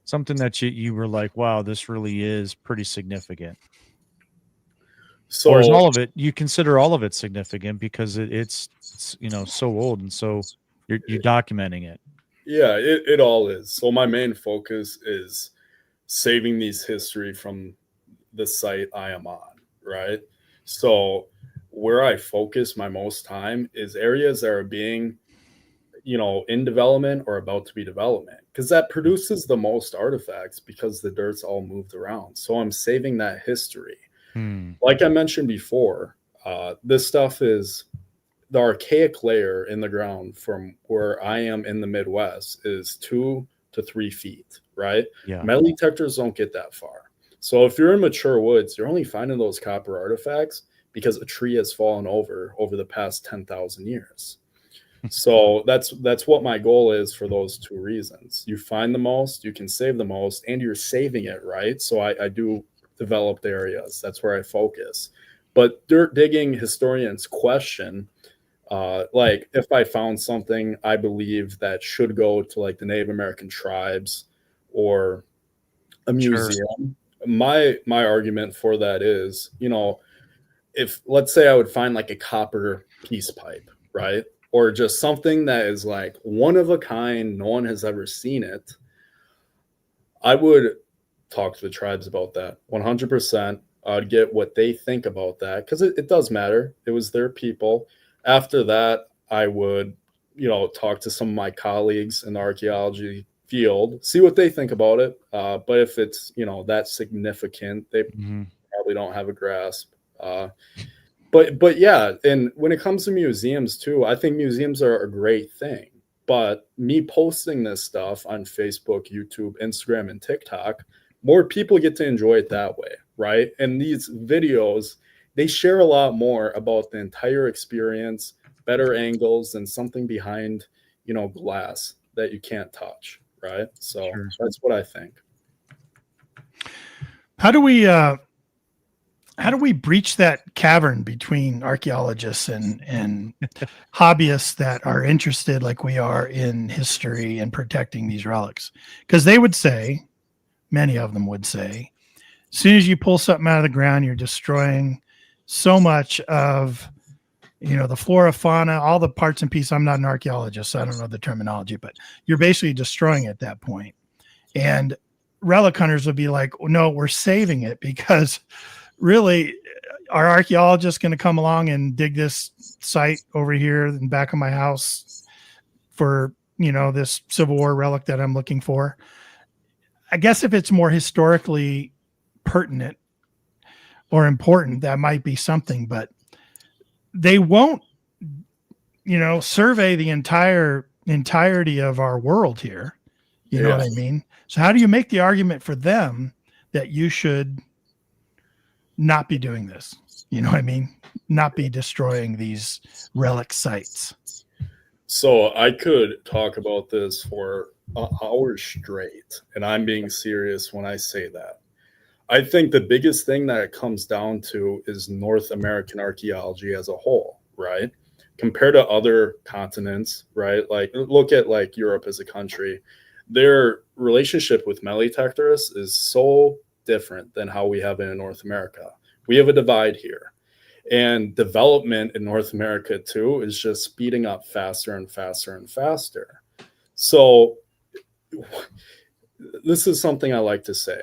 Something that you were like, wow, this really is pretty significant. So, or is all of it, you consider all of it significant because it's you know, so old, and so you're documenting it. Yeah, it all is. So my main focus is saving these history from the site I am on, right? So where I focus my most time is areas that are being, you know, in development or about to be development, because that produces the most artifacts because the dirt's all moved around. So I'm saving that history. Like I mentioned before, this stuff is the archaic layer in the ground from where I am in the Midwest is 2 to 3 feet, right? Yeah. Metal detectors don't get that far. So if you're in mature woods, you're only finding those copper artifacts because a tree has fallen over the past 10,000 years. So that's what my goal is for those two reasons. You find the most, you can save the most, and you're saving it, right? So I do developed areas. That's where I focus. But dirt digging historians question, like if I found something I believe that should go to like the Native American tribes or a museum, my argument for that is, if let's say I would find like a copper peace pipe, right? Or just something that is like one of a kind, no one has ever seen it, I would talk to the tribes about that 100%. I'd get what they think about that because it does matter. It was their people. After that, I would, talk to some of my colleagues in the archaeology field, see what they think about it. But if it's, that significant, they probably don't have a grasp. But yeah, and when it comes to museums too, I think museums are a great thing. But me posting this stuff on Facebook, YouTube, Instagram, and TikTok, more people get to enjoy it that way, right? And these videos, they share a lot more about the entire experience, better angles, and something behind, glass that you can't touch, right? So that's what I think. How do we breach that cavern between archaeologists and hobbyists that are interested like we are in history and protecting these relics? Because they would say, many of them would say, as soon as you pull something out of the ground, you're destroying so much of, the flora, fauna, all the parts and pieces. I'm not an archaeologist, so I don't know the terminology, but you're basically destroying it at that point. And relic hunters would be like, no, we're saving it because really, are archaeologists going to come along and dig this site over here in the back of my house for, this Civil War relic that I'm looking for? I guess if it's more historically pertinent or important, that might be something, but they won't, survey the entirety of our world here. You know what I mean? So how do you make the argument for them that you should not be doing this? You know what I mean? Not be destroying these relic sites. So I could talk about this for an hour straight, and I'm being serious when I say that. I think the biggest thing that it comes down to is North American archaeology as a whole, right? Compared to other continents, right? Like look at like Europe as a country. Their relationship with Melitectorists is so different than how we have it in North America. We have a divide here. And development in North America too is just speeding up faster and faster and faster. So this is something I like to say.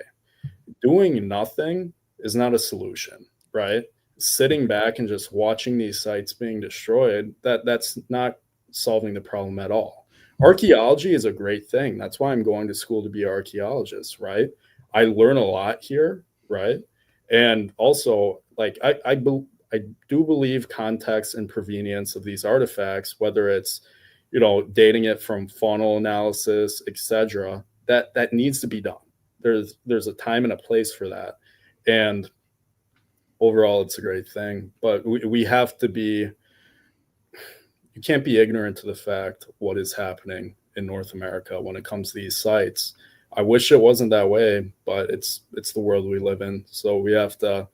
Doing nothing is not a solution, right? Sitting back and just watching these sites being destroyed, that's not solving the problem at all. Archaeology is a great thing. That's why I'm going to school to be an archaeologist, right? I learn a lot here, right? And also, like, I do believe context and provenience of these artifacts, whether it's, dating it from faunal analysis, etc., that needs to be done. There's a time and a place for that. And overall, it's a great thing. But we have to be, you can't be ignorant to the fact what is happening in North America when it comes to these sites. I wish it wasn't that way, but it's the world we live in. So we have to,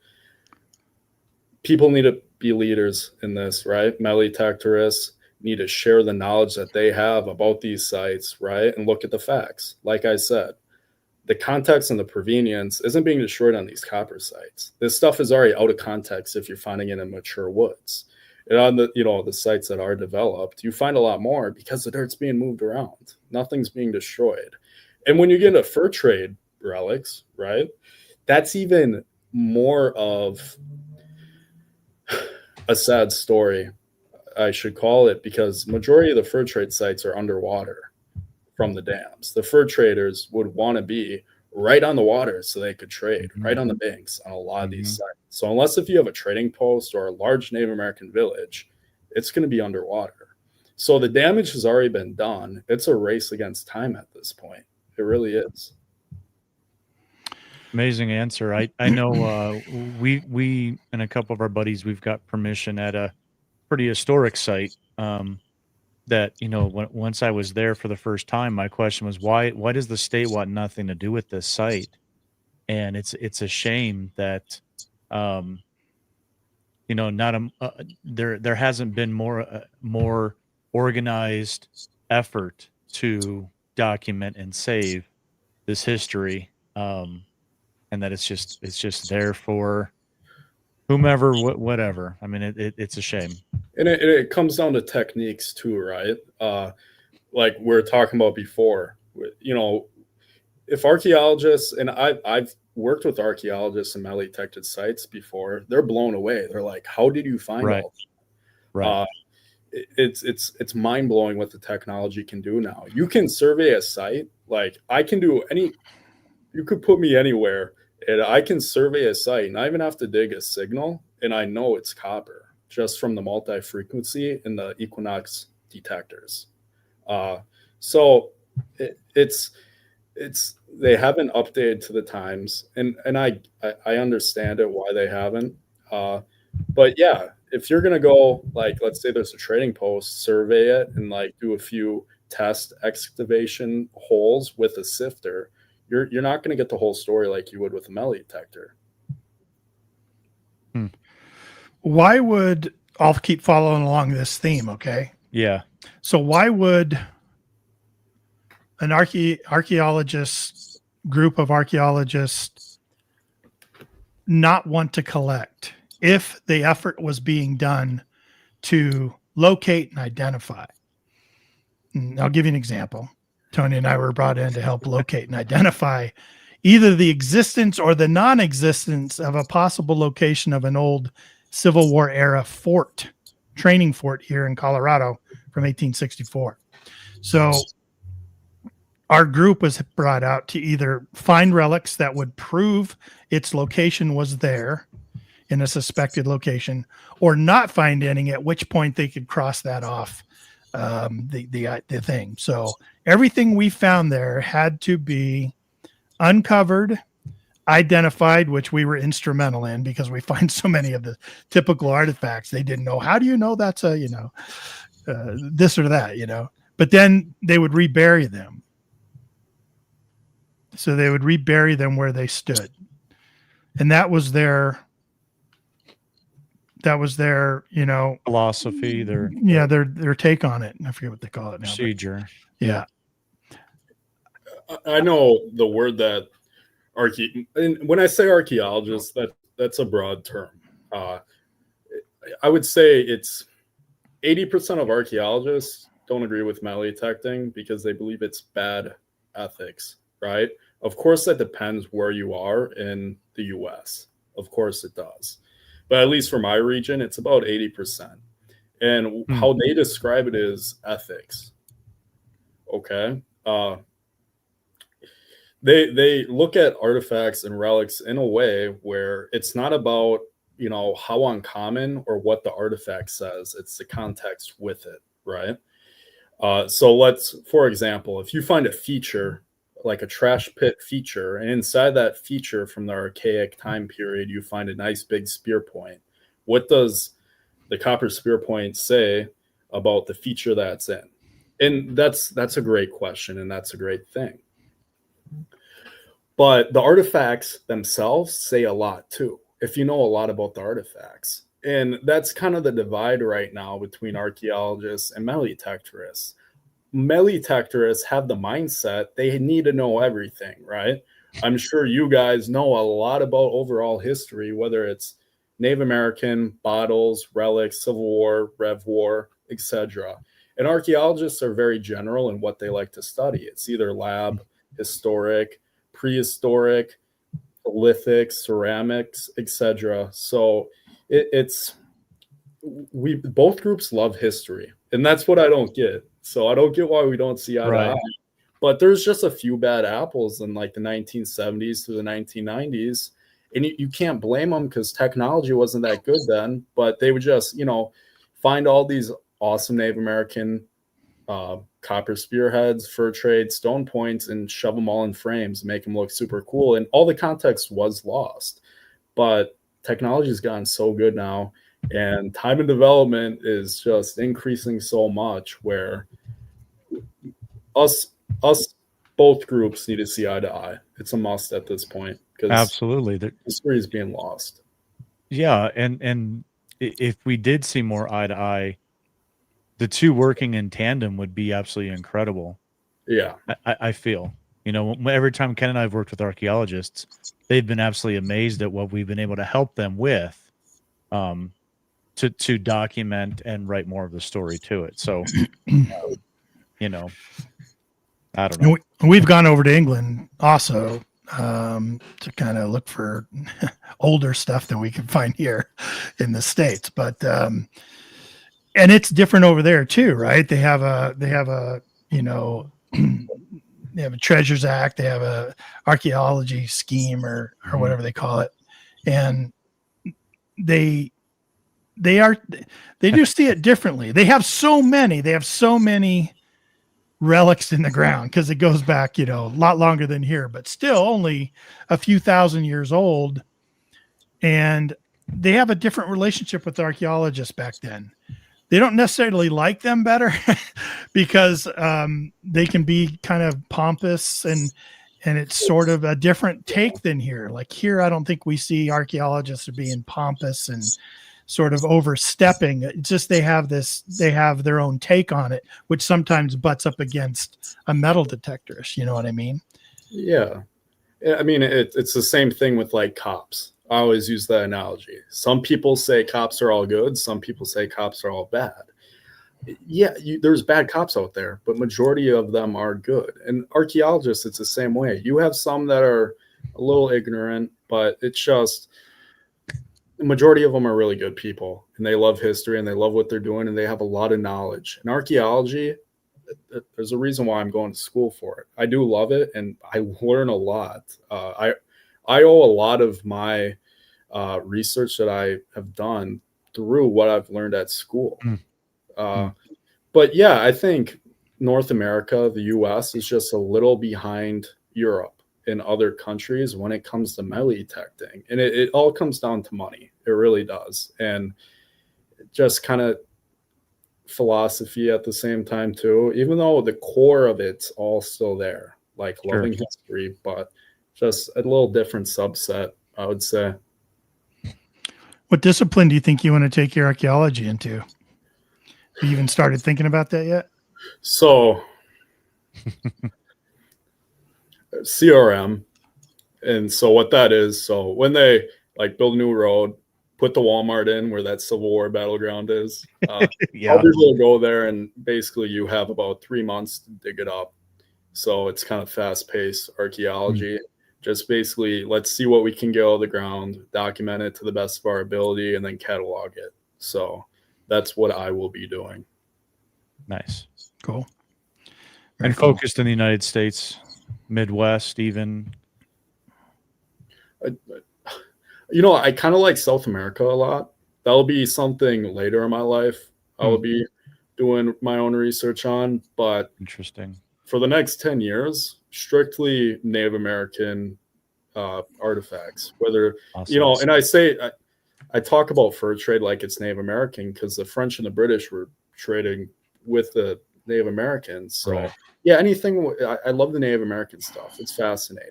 people need to be leaders in this, right? Melitectorists need to share the knowledge that they have about these sites, right? And look at the facts. Like I said, the context and the provenience isn't being destroyed on these copper sites. This stuff is already out of context if you're finding it in mature woods. And on the, the sites that are developed, you find a lot more because the dirt's being moved around. Nothing's being destroyed. And when you get into fur trade relics, right, that's even more of a sad story, I should call it, because majority of the fur trade sites are underwater from the dams. The fur traders would want to be right on the water so they could trade, right on the banks on a lot of these sites. So unless if you have a trading post or a large Native American village, it's going to be underwater. So the damage has already been done. It's a race against time at this point. It really is. Amazing answer. I know we and a couple of our buddies, we've got permission at a pretty historic site that, once I was there for the first time, my question was, why does the state want nothing to do with this site? And it's a shame that, not there hasn't been more organized effort to document and save this history, and that it's just there for whomever, whatever. I mean, it's a shame. And it comes down to techniques too, right? Like we are talking about before, if archaeologists, and I've worked with archaeologists in metal detected sites before, they're blown away. They're like, how did you find all that? Right. It's mind blowing what the technology can do now. You can survey a site, like I can do you could put me anywhere and I can survey a site and I even have to dig a signal and I know it's copper just from the multi-frequency and the Equinox detectors. So it's they haven't updated to the times, and I understand it why they haven't. But yeah, if you're gonna go, like, let's say there's a trading post, survey it and like do a few test excavation holes with a sifter, you're not gonna get the whole story like you would with a metal detector. Why would, I'll keep following along this theme, okay? Yeah. So why would an archaeologist, group of archaeologists, not want to collect if the effort was being done to locate and identify? And I'll give you an example. Tony and I were brought in to help locate and identify either the existence or the non-existence of a possible location of an old Civil War era fort, training fort here in Colorado from 1864. So our group was brought out to either find relics that would prove its location was there in a suspected location, or not find any, at which point they could cross that off the thing. So everything we found there had to be uncovered, identified, which we were instrumental in because we find so many of the typical artifacts. They didn't know, how do you know that's a, this or that, but then they would rebury them. So they would rebury them where they stood. And that was their, philosophy, their take on it. I forget what they call it now. Procedure. Yeah. I know the word that and when I say archaeologist, that's a broad term. I would say it's 80% of archaeologists don't agree with metal detecting because they believe it's bad ethics, right? Of course, that depends where you are in the US. Of course it does. But at least for my region, it's about 80%. And how they describe it is ethics. Okay. They look at artifacts and relics in a way where it's not about, how uncommon or what the artifact says. It's the context with it, right? So for example, if you find a feature, like a trash pit feature, and inside that feature from the archaic time period, you find a nice big spear point. What does the copper spear point say about the feature that's in? And that's a great question, and that's a great thing. But the artifacts themselves say a lot too, if you know a lot about the artifacts. And that's kind of the divide right now between archaeologists and metal detectorists. Metal detectorists have the mindset they need to know everything, right? I'm sure you guys know a lot about overall history, whether it's Native American, bottles, relics, Civil War, Rev War, etc. And archaeologists are very general in what they like to study. It's either lab, historic, prehistoric, lithic, ceramics, etc. So both groups love history, and that's what I don't get. So I don't get why we don't see eye to eye. But there's just a few bad apples in like the 1970s through the 1990s, and you can't blame them because technology wasn't that good then. But they would just, find all these awesome Native American copper spearheads, fur trade, stone points, and shove them all in frames, make them look super cool. And all the context was lost. But technology's gotten so good now. And time and development is just increasing so much where us both groups need to see eye to eye. It's a must at this point because Absolutely. history is being lost. Yeah, and if we did see more eye to eye, the two working in tandem would be absolutely incredible. Yeah. I feel, every time Ken and I have worked with archaeologists, they've been absolutely amazed at what we've been able to help them with, to document and write more of the story to it. So, I don't know. We've gone over to England also to kind of look for older stuff than we can find here in the States. But and it's different over there too, right? They have a they have a Treasures Act, they have a archaeology scheme or whatever they call it, and they do see it differently. They have so many relics in the ground because it goes back, a lot longer than here, but still only a few thousand years old. And they have a different relationship with archaeologists back then. They don't necessarily like them better because they can be kind of pompous and it's sort of a different take than here. Like here, I don't think we see archaeologists being pompous and sort of overstepping. It's just they have their own take on it, which sometimes butts up against a metal detectorist. You know what I mean? Yeah. I mean, it's the same thing with like cops. I always use that analogy. Some people say cops are all good. Some people say cops are all bad. Yeah, there's bad cops out there, but majority of them are good. And archaeologists, it's the same way. You have some that are a little ignorant, but it's just the majority of them are really good people, and they love history and they love what they're doing, and they have a lot of knowledge. And archaeology, there's a reason why I'm going to school for it. I do love it, and I learn a lot. I owe a lot of my research that I have done through what I've learned at school. But yeah, I think North America, the US, is just a little behind Europe and other countries when it comes to metal detecting. And it all comes down to money. It really does. And just kind of philosophy at the same time too, even though the core of it's all still there, like loving history, but just a little different subset, I would say. What discipline do you think you want to take your archaeology into? Have you even started thinking about that yet? So CRM. And so what that is, so when they like build a new road, put the Walmart in where that Civil War battleground is, Yeah. others will go there, and basically you have about 3 months to dig it up. So it's kind of fast-paced archaeology. Just basically, let's see what we can get out of the ground, document it to the best of our ability, and then catalog it. So that's what I will be doing. Nice. Cool. And focused in the United States, Midwest, even. I kind of like South America a lot. That'll be something later in my life I will be doing my own research on. But interesting. For the next 10 years, strictly Native American artifacts. Whether, awesome. And I talk about fur trade like it's Native American because the French and the British were trading with the Native Americans. So, yeah, anything. I love the Native American stuff. It's fascinating.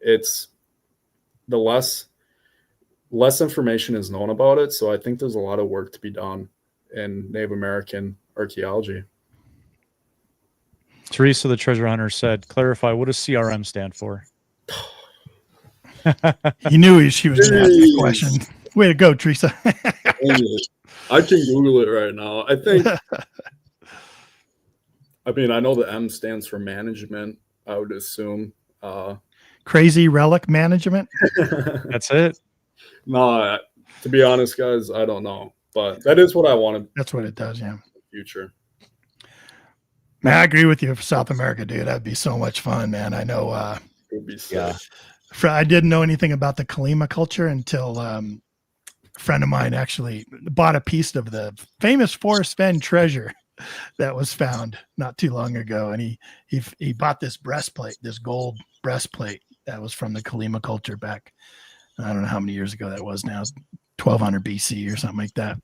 It's the less information is known about it. So I think there's a lot of work to be done in Native American archaeology. Teresa, the treasure hunter, said, clarify, what does CRM stand for? You knew she was going to ask the question. Way to go, Teresa. I can Google it right now. I think, I know the M stands for management, I would assume. Crazy relic management? That's it? No, to be honest, guys, I don't know. But that is what I wanted. That's what it does, yeah. In the future. Man, I agree with you for South America, dude. That'd be so much fun, man. I know. It would be sick. I didn't know anything about the Kalima culture until a friend of mine actually bought a piece of the famous Forrest Fenn treasure that was found not too long ago, and he bought this breastplate, this gold breastplate that was from the Kalima culture back. I don't know how many years ago that was now, 1200 BC or something like that.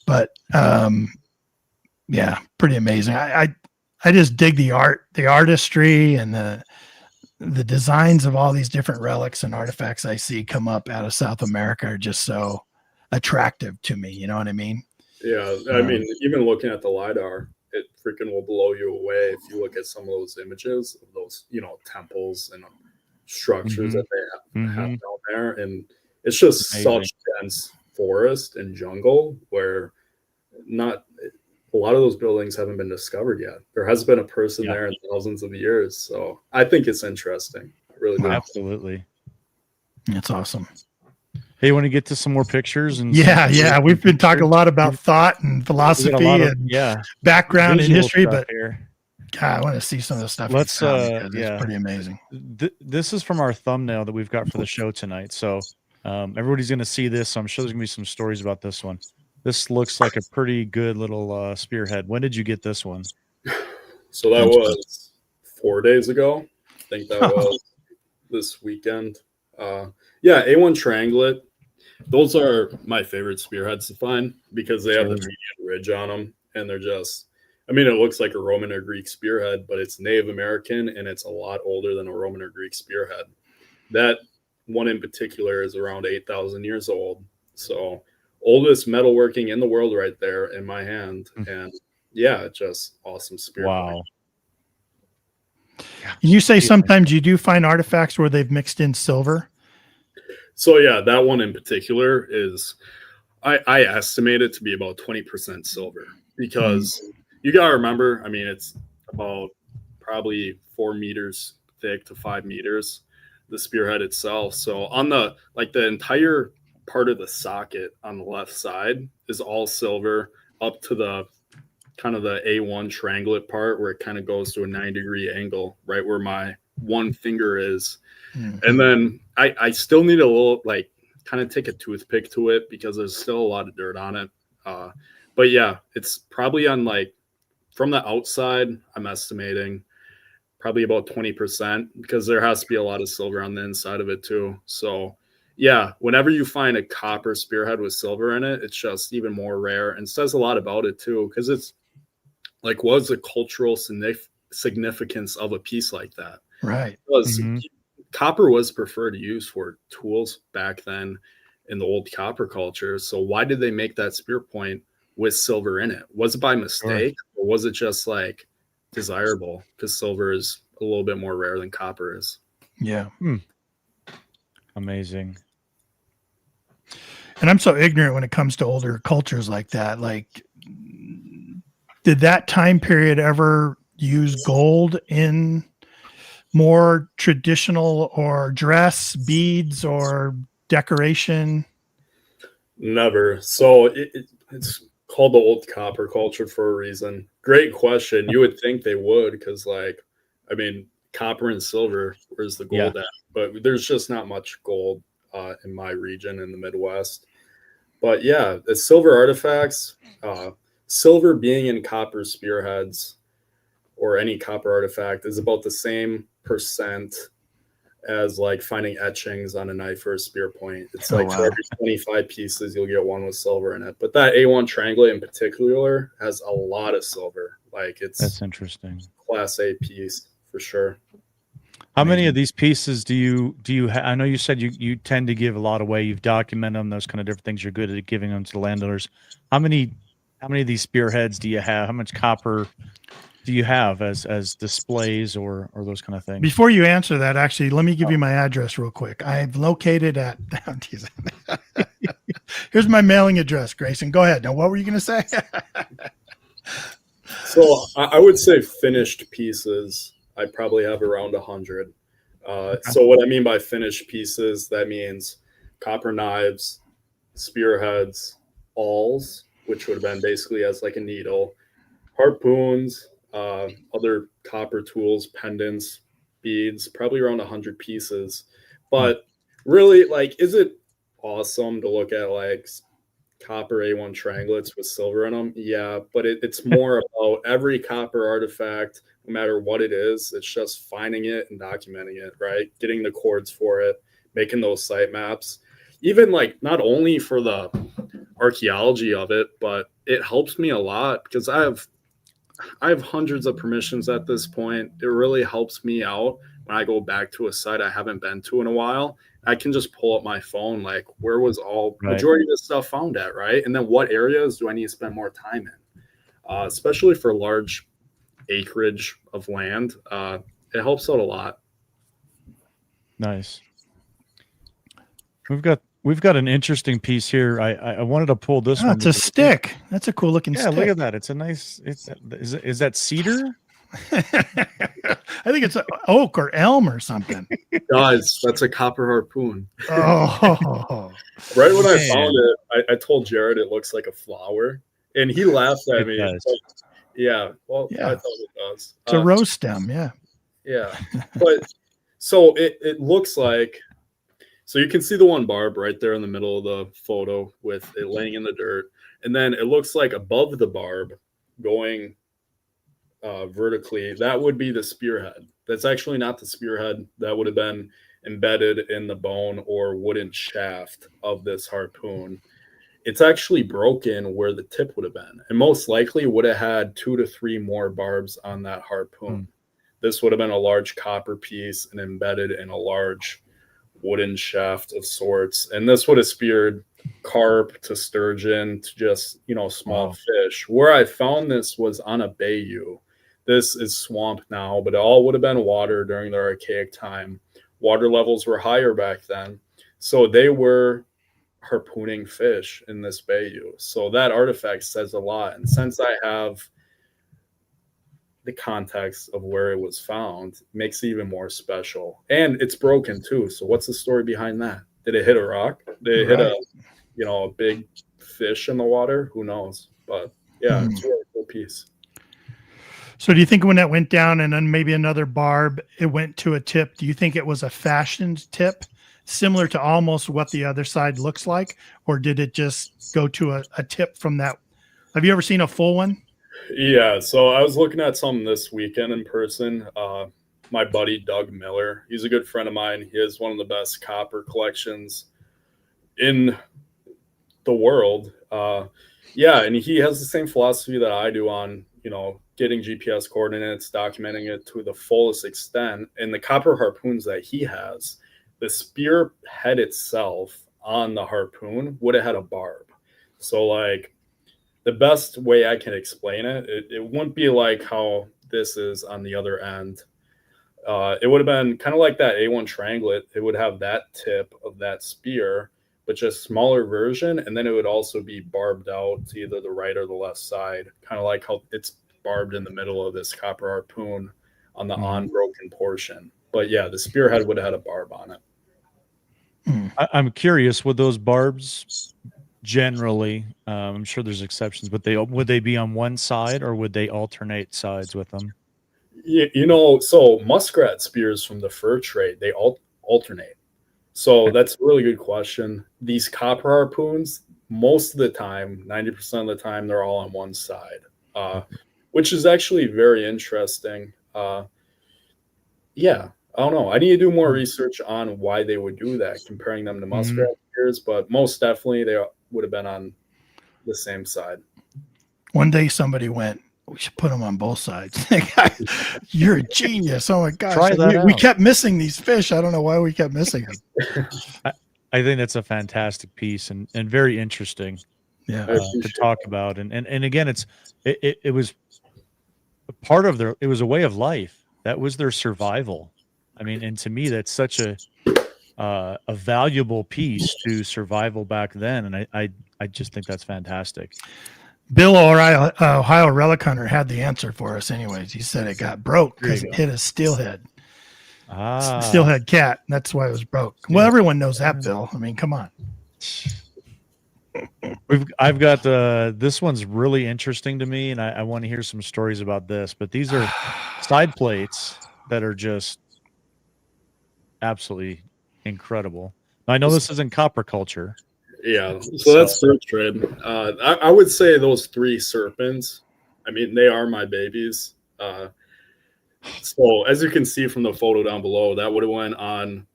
But yeah, pretty amazing. I just dig the artistry, and the designs of all these different relics and artifacts I see come up out of South America are just so attractive to me. You know what I mean? Yeah, I mean, even looking at the LiDAR, it freaking will blow you away if you look at some of those images of those, temples and structures that they have down there. And it's just such dense forest and jungle where not a lot of those buildings haven't been discovered yet. There has been a person there in thousands of years. So I think it's interesting. I really do. Absolutely. It's awesome. Hey, you want to get to some more pictures? And yeah. We've been talking a lot about thought and philosophy and background and history, but God, I want to see some of the stuff. Let's it's pretty amazing. This is from our thumbnail that we've got for the show tonight. So everybody's going to see this. So I'm sure there's going to be some stories about this one. This looks like a pretty good little spearhead. When did you get this one? So that was 4 days ago. I think that was this weekend. A1 triangulate. Those are my favorite spearheads to find because they have the median ridge on them, and they're just, it looks like a Roman or Greek spearhead, but it's Native American, and it's a lot older than a Roman or Greek spearhead. That one in particular is around 8,000 years old. So oldest metalworking in the world right there in my hand. And just awesome spearhead. Wow. You say sometimes you do find artifacts where they've mixed in silver. So that one in particular is, I estimate it to be about 20% silver because you got to remember, it's about probably 4 meters thick to 5 meters, the spearhead itself. So on the entire part of the socket on the left side is all silver up to the kind of the A1 triangulate part where it kind of goes to a 9-degree angle, right where my one finger is. And then I still need a little, kind of take a toothpick to it because there's still a lot of dirt on it. But it's probably on from the outside, I'm estimating probably about 20% because there has to be a lot of silver on the inside of it too. So whenever you find a copper spearhead with silver in it, it's just even more rare and says a lot about it too, because it's what's the cultural significance of a piece like that? Right. Because copper was preferred to use for tools back then in the old copper culture. So why did they make that spear point with silver in it? Was it by mistake or was it just desirable because silver is a little bit more rare than copper is? Yeah. Amazing. And I'm so ignorant when it comes to older cultures like that. Did that time period ever use gold in more traditional or dress, beads, or decoration? Never. So it's called the old copper culture for a reason. Great question. You would think they would because, copper and silver, where's the gold at? But there's just not much gold in my region in the Midwest. But the silver artifacts, silver being in copper spearheads or any copper artifact is about the same percent as finding etchings on a knife or a spear point. It's for every 25 pieces, you'll get one with silver in it. But that A1 triangulate in particular has a lot of silver. That's interesting. Class A piece for sure. How many of these pieces do you I know you said you tend to give a lot away. You've documented them, those kind of different things. You're good at giving them to the landowners. How many of these spearheads do you have? How much copper do you have as displays or those kind of things? Before you answer that, actually, let me give you my address real quick. I've located at here's my mailing address, Greysen. Go ahead. Now, what were you going to say? So I would say finished pieces, I probably have around 100. So what I mean by finished pieces, that means copper knives, spearheads, awls, which would have been basically as a needle, harpoons, other copper tools, pendants, beads, probably around 100 pieces. But really, is it awesome to look at copper A1 triangulates with silver in them? Yeah, but it's more about every copper artifact, no matter what it is. It's just finding it and documenting it, right? Getting the codes for it, making those site maps. even like not only for the archaeology of it, but it helps me a lot because I have hundreds of permissions at this point. It really helps me out when I go back to a site I haven't been to in a while. I can just pull up my phone, like where was all majority of this stuff found at, right? And then what areas do I need to spend more time in? Especially for large acreage of land, it helps out a lot. Nice. We've got an interesting piece here. I wanted to pull this one. It's a stick. That's a cool looking stick. Yeah, look at that. It's a nice. Is that cedar? I think it's oak or elm or something. Guys, that's a copper harpoon. Oh, right when I found it, I told Jared it looks like a flower, and he laughed at me. Like, yeah, well, yeah. I thought it does. It's a rose stem, yeah. Yeah, but so it looks like. So you can see the one barb right there in the middle of the photo with it laying in the dirt. And then it looks like above the barb going vertically, that would be the spearhead. That's actually not the spearhead. That would have been embedded in the bone or wooden shaft of this harpoon. It's actually broken where the tip would have been. And most likely would have had 2 to 3 more barbs on that harpoon. This would have been a large copper piece and embedded in a large wooden shaft of sorts, and this would have speared carp to sturgeon to just small fish. Where I found this was on a bayou. This is swamp now, but it all would have been water during the archaic time. Water levels were higher back then, so they were harpooning fish in this bayou. So that artifact says a lot, and since I have the context of where it was found, makes it even more special. And it's broken too. So what's the story behind that? Did it hit a rock? Did it hit a big fish in the water? Who knows? But yeah, it's a really cool piece. So do you think when that went down and then maybe another barb, it went to a tip, do you think it was a fashioned tip similar to almost what the other side looks like? Or did it just go to a tip from that? Have you ever seen a full one? Yeah, so I was looking at some this weekend in person. My buddy Doug Miller, he's a good friend of mine. He has one of the best copper collections in the world. And he has the same philosophy that I do on, getting GPS coordinates, documenting it to the fullest extent. And the copper harpoons that he has, the spear head itself on the harpoon would have had a barb. So like, the best way I can explain it, it wouldn't be like how this is on the other end. It would have been kind of like that A1 trianglet. It would have that tip of that spear, but just smaller version. And then it would also be barbed out to either the right or the left side, kind of like how it's barbed in the middle of this copper harpoon on the unbroken portion. But yeah, the spearhead would have had a barb on it. I'm curious, would those barbs generally, I'm sure there's exceptions, but would they be on one side or would they alternate sides with them? So muskrat spears from the fur trade, they alternate. So that's a really good question. These copper harpoons, most of the time, 90% of the time, they're all on one side, which is actually very interesting. I don't know. I need to do more research on why they would do that, comparing them to muskrat spears, but most definitely they would have been on the same side. One day somebody went, we should put them on both sides. You're a genius. Oh my gosh. We kept missing these fish. I don't know why we kept missing them. I think that's a fantastic piece and very interesting to talk about. And again, it was a part of it was a way of life. That was their survival. I mean, and to me, that's such a valuable piece to survival back then. And I just think that's fantastic. Bill Ohio Relic Hunter had the answer for us anyways. He said it got broke because it hit a steelhead. Steelhead cat. That's why it was broke. Well, everyone knows that, Bill. I mean, come on. I've got this one's really interesting to me, and I want to hear some stories about this. But these are side plates that are just absolutely incredible. I know this isn't copper culture. Yeah, so that's fur trade. I would say those 3 serpents, I mean, they are my babies. So as you can see from the photo down below, that would have went on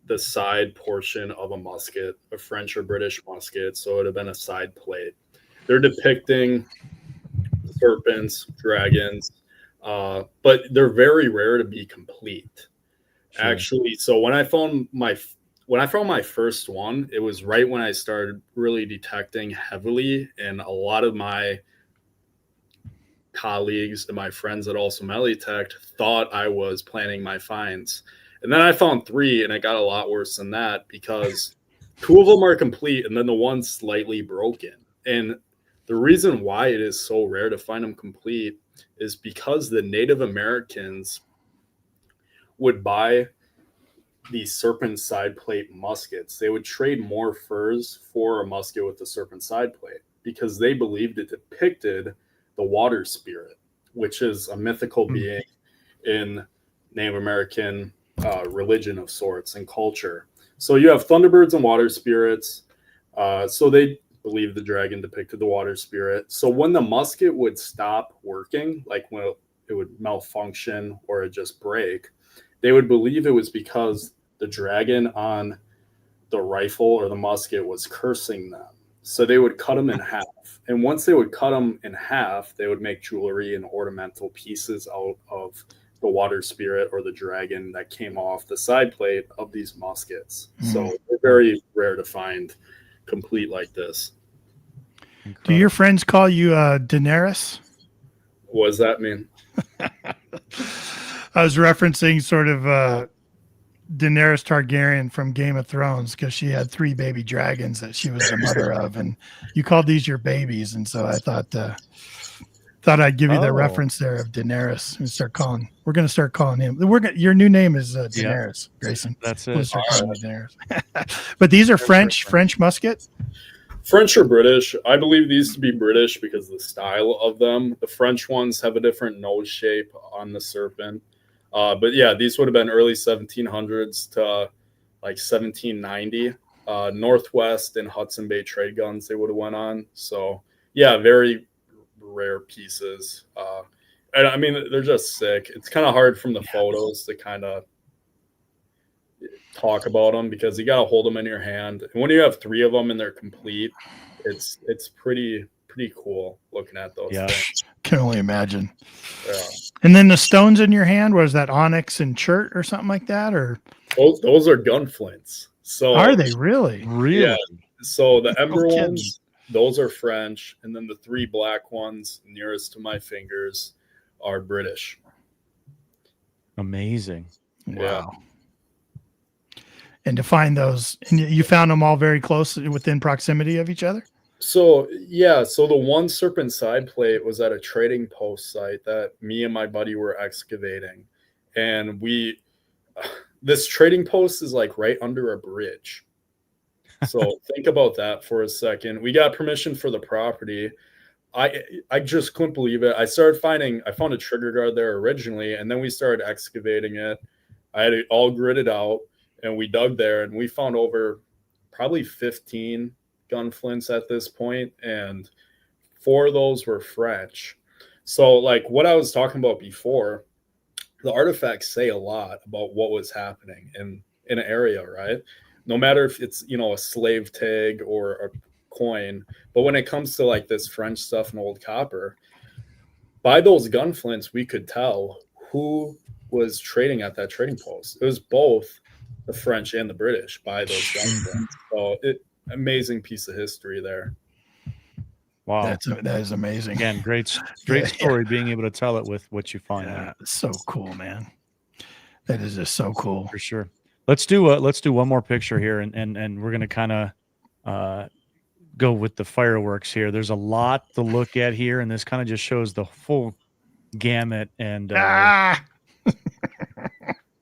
the side portion of a musket, a French or British musket. So it would have been a side plate. They're depicting serpents, dragons, but they're very rare to be complete. Sure. Actually, so when I found my first one, it was right when I started really detecting heavily, and a lot of my colleagues and my friends that also detect thought I was planning my finds. And then I found 3, and it got a lot worse than that because 2 of them are complete, and then the one's slightly broken. And the reason why it is so rare to find them complete is because the Native Americans would buy these serpent side plate muskets. They would trade more furs for a musket with the serpent side plate because they believed it depicted the water spirit, which is a mythical being in Native American religion of sorts and culture. So you have thunderbirds and water spirits. So they believe the dragon depicted the water spirit. So when the musket would stop working, like when it would malfunction or it just break, they would believe it was because the dragon on the rifle or the musket was cursing them. So they would cut them in half. And once they would cut them in half, they would make jewelry and ornamental pieces out of the water spirit or the dragon that came off the side plate of these muskets. So they're very rare to find complete like this. Incredible. Do your friends call you Daenerys? What does that mean? I was referencing sort of Daenerys Targaryen from Game of Thrones because she had 3 baby dragons that she was the mother of, and you called these your babies, and so I thought I'd give you the reference there of Daenerys. We're going to start calling him. Your new name is Daenerys, Greysen. That's it. We'll start calling you Daenerys. But these are French musket. French or British. I believe these to be British because of the style of them. The French ones have a different nose shape on the serpent. But yeah, these would have been early 1700s to like 1790. Northwest and Hudson Bay trade guns they would have went on. So yeah, very rare pieces. And I mean, they're just sick. It's kind of hard from the photos to kind of talk about them because you got to hold them in your hand. And when you have 3 of them and they're complete, it's pretty cool looking at those things. Can only imagine. Yeah. And then the stones in your hand, was that onyx and chert or something like that? Or those are gun flints. So are they really? Yeah. So the ember ones, those are French, and then the 3 black ones nearest to my fingers are British. Amazing. Wow. Yeah. And to find those, and you found them all very close within proximity of each other? So, yeah. So the one serpent side plate was at a trading post site that me and my buddy were excavating. And this trading post is like right under a bridge. So think about that for a second. We got permission for the property. I just couldn't believe it. I found a trigger guard there originally, and then we started excavating it. I had it all gridded out. And we dug there, and we found over probably 15 gun flints at this point, and 4 of those were French. So, like what I was talking about before, the artifacts say a lot about what was happening in an area, right? No matter if it's, a slave tag or a coin, but when it comes to like this French stuff and old copper, by those gun flints, we could tell who was trading at that trading post. It was both the French and the British by those gun. So amazing piece of history there. Wow. That is amazing. Again, great story being able to tell it with what you find. Yeah, so cool, man. That is just so cool. For sure. Let's do one more picture here, and we're going to kind of go with the fireworks here. There's a lot to look at here, and this kind of just shows the full gamut. And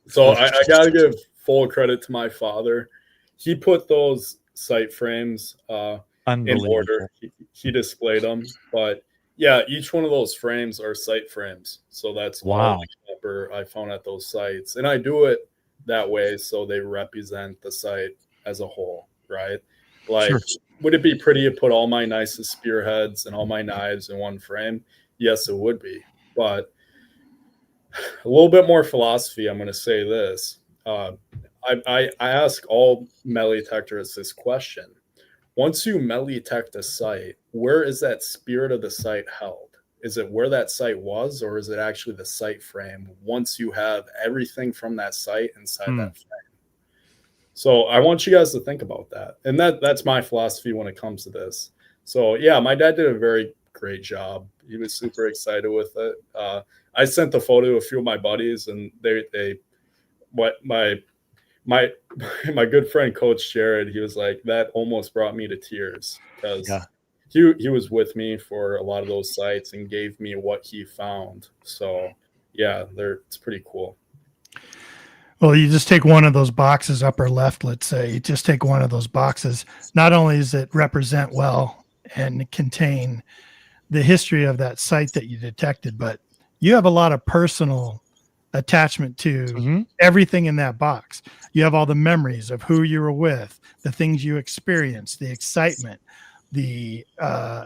so I got to give full credit to my father. He put those sight frames in order. He displayed them. But yeah, each one of those frames are sight frames. So that's all the copper I found at those sites. And I do it that way so they represent the site as a whole, right? Like, would it be pretty to put all my nicest spearheads and all my knives in one frame? Yes, it would be. But a little bit more philosophy, I'm going to say this. I ask all metal detectors this question. Once you metal detect a site, where is that spirit of the site held? Is it where that site was, or is it actually the site frame once you have everything from that site inside that frame? So I want you guys to think about that. And that's my philosophy when it comes to this. So yeah, my dad did a very great job. He was super excited with it. I sent the photo to a few of my buddies, and my good friend Coach Jared, he was like, that almost brought me to tears because he was with me for a lot of those sites and gave me what he found. So yeah, it's pretty cool. Well, you just take one of those boxes, upper left, let's say. You just take one of those boxes. Not only does it represent well and contain the history of that site that you detected, but you have a lot of personal attachment to everything in that box. You have all the memories of who you were with, the things you experienced, the excitement, the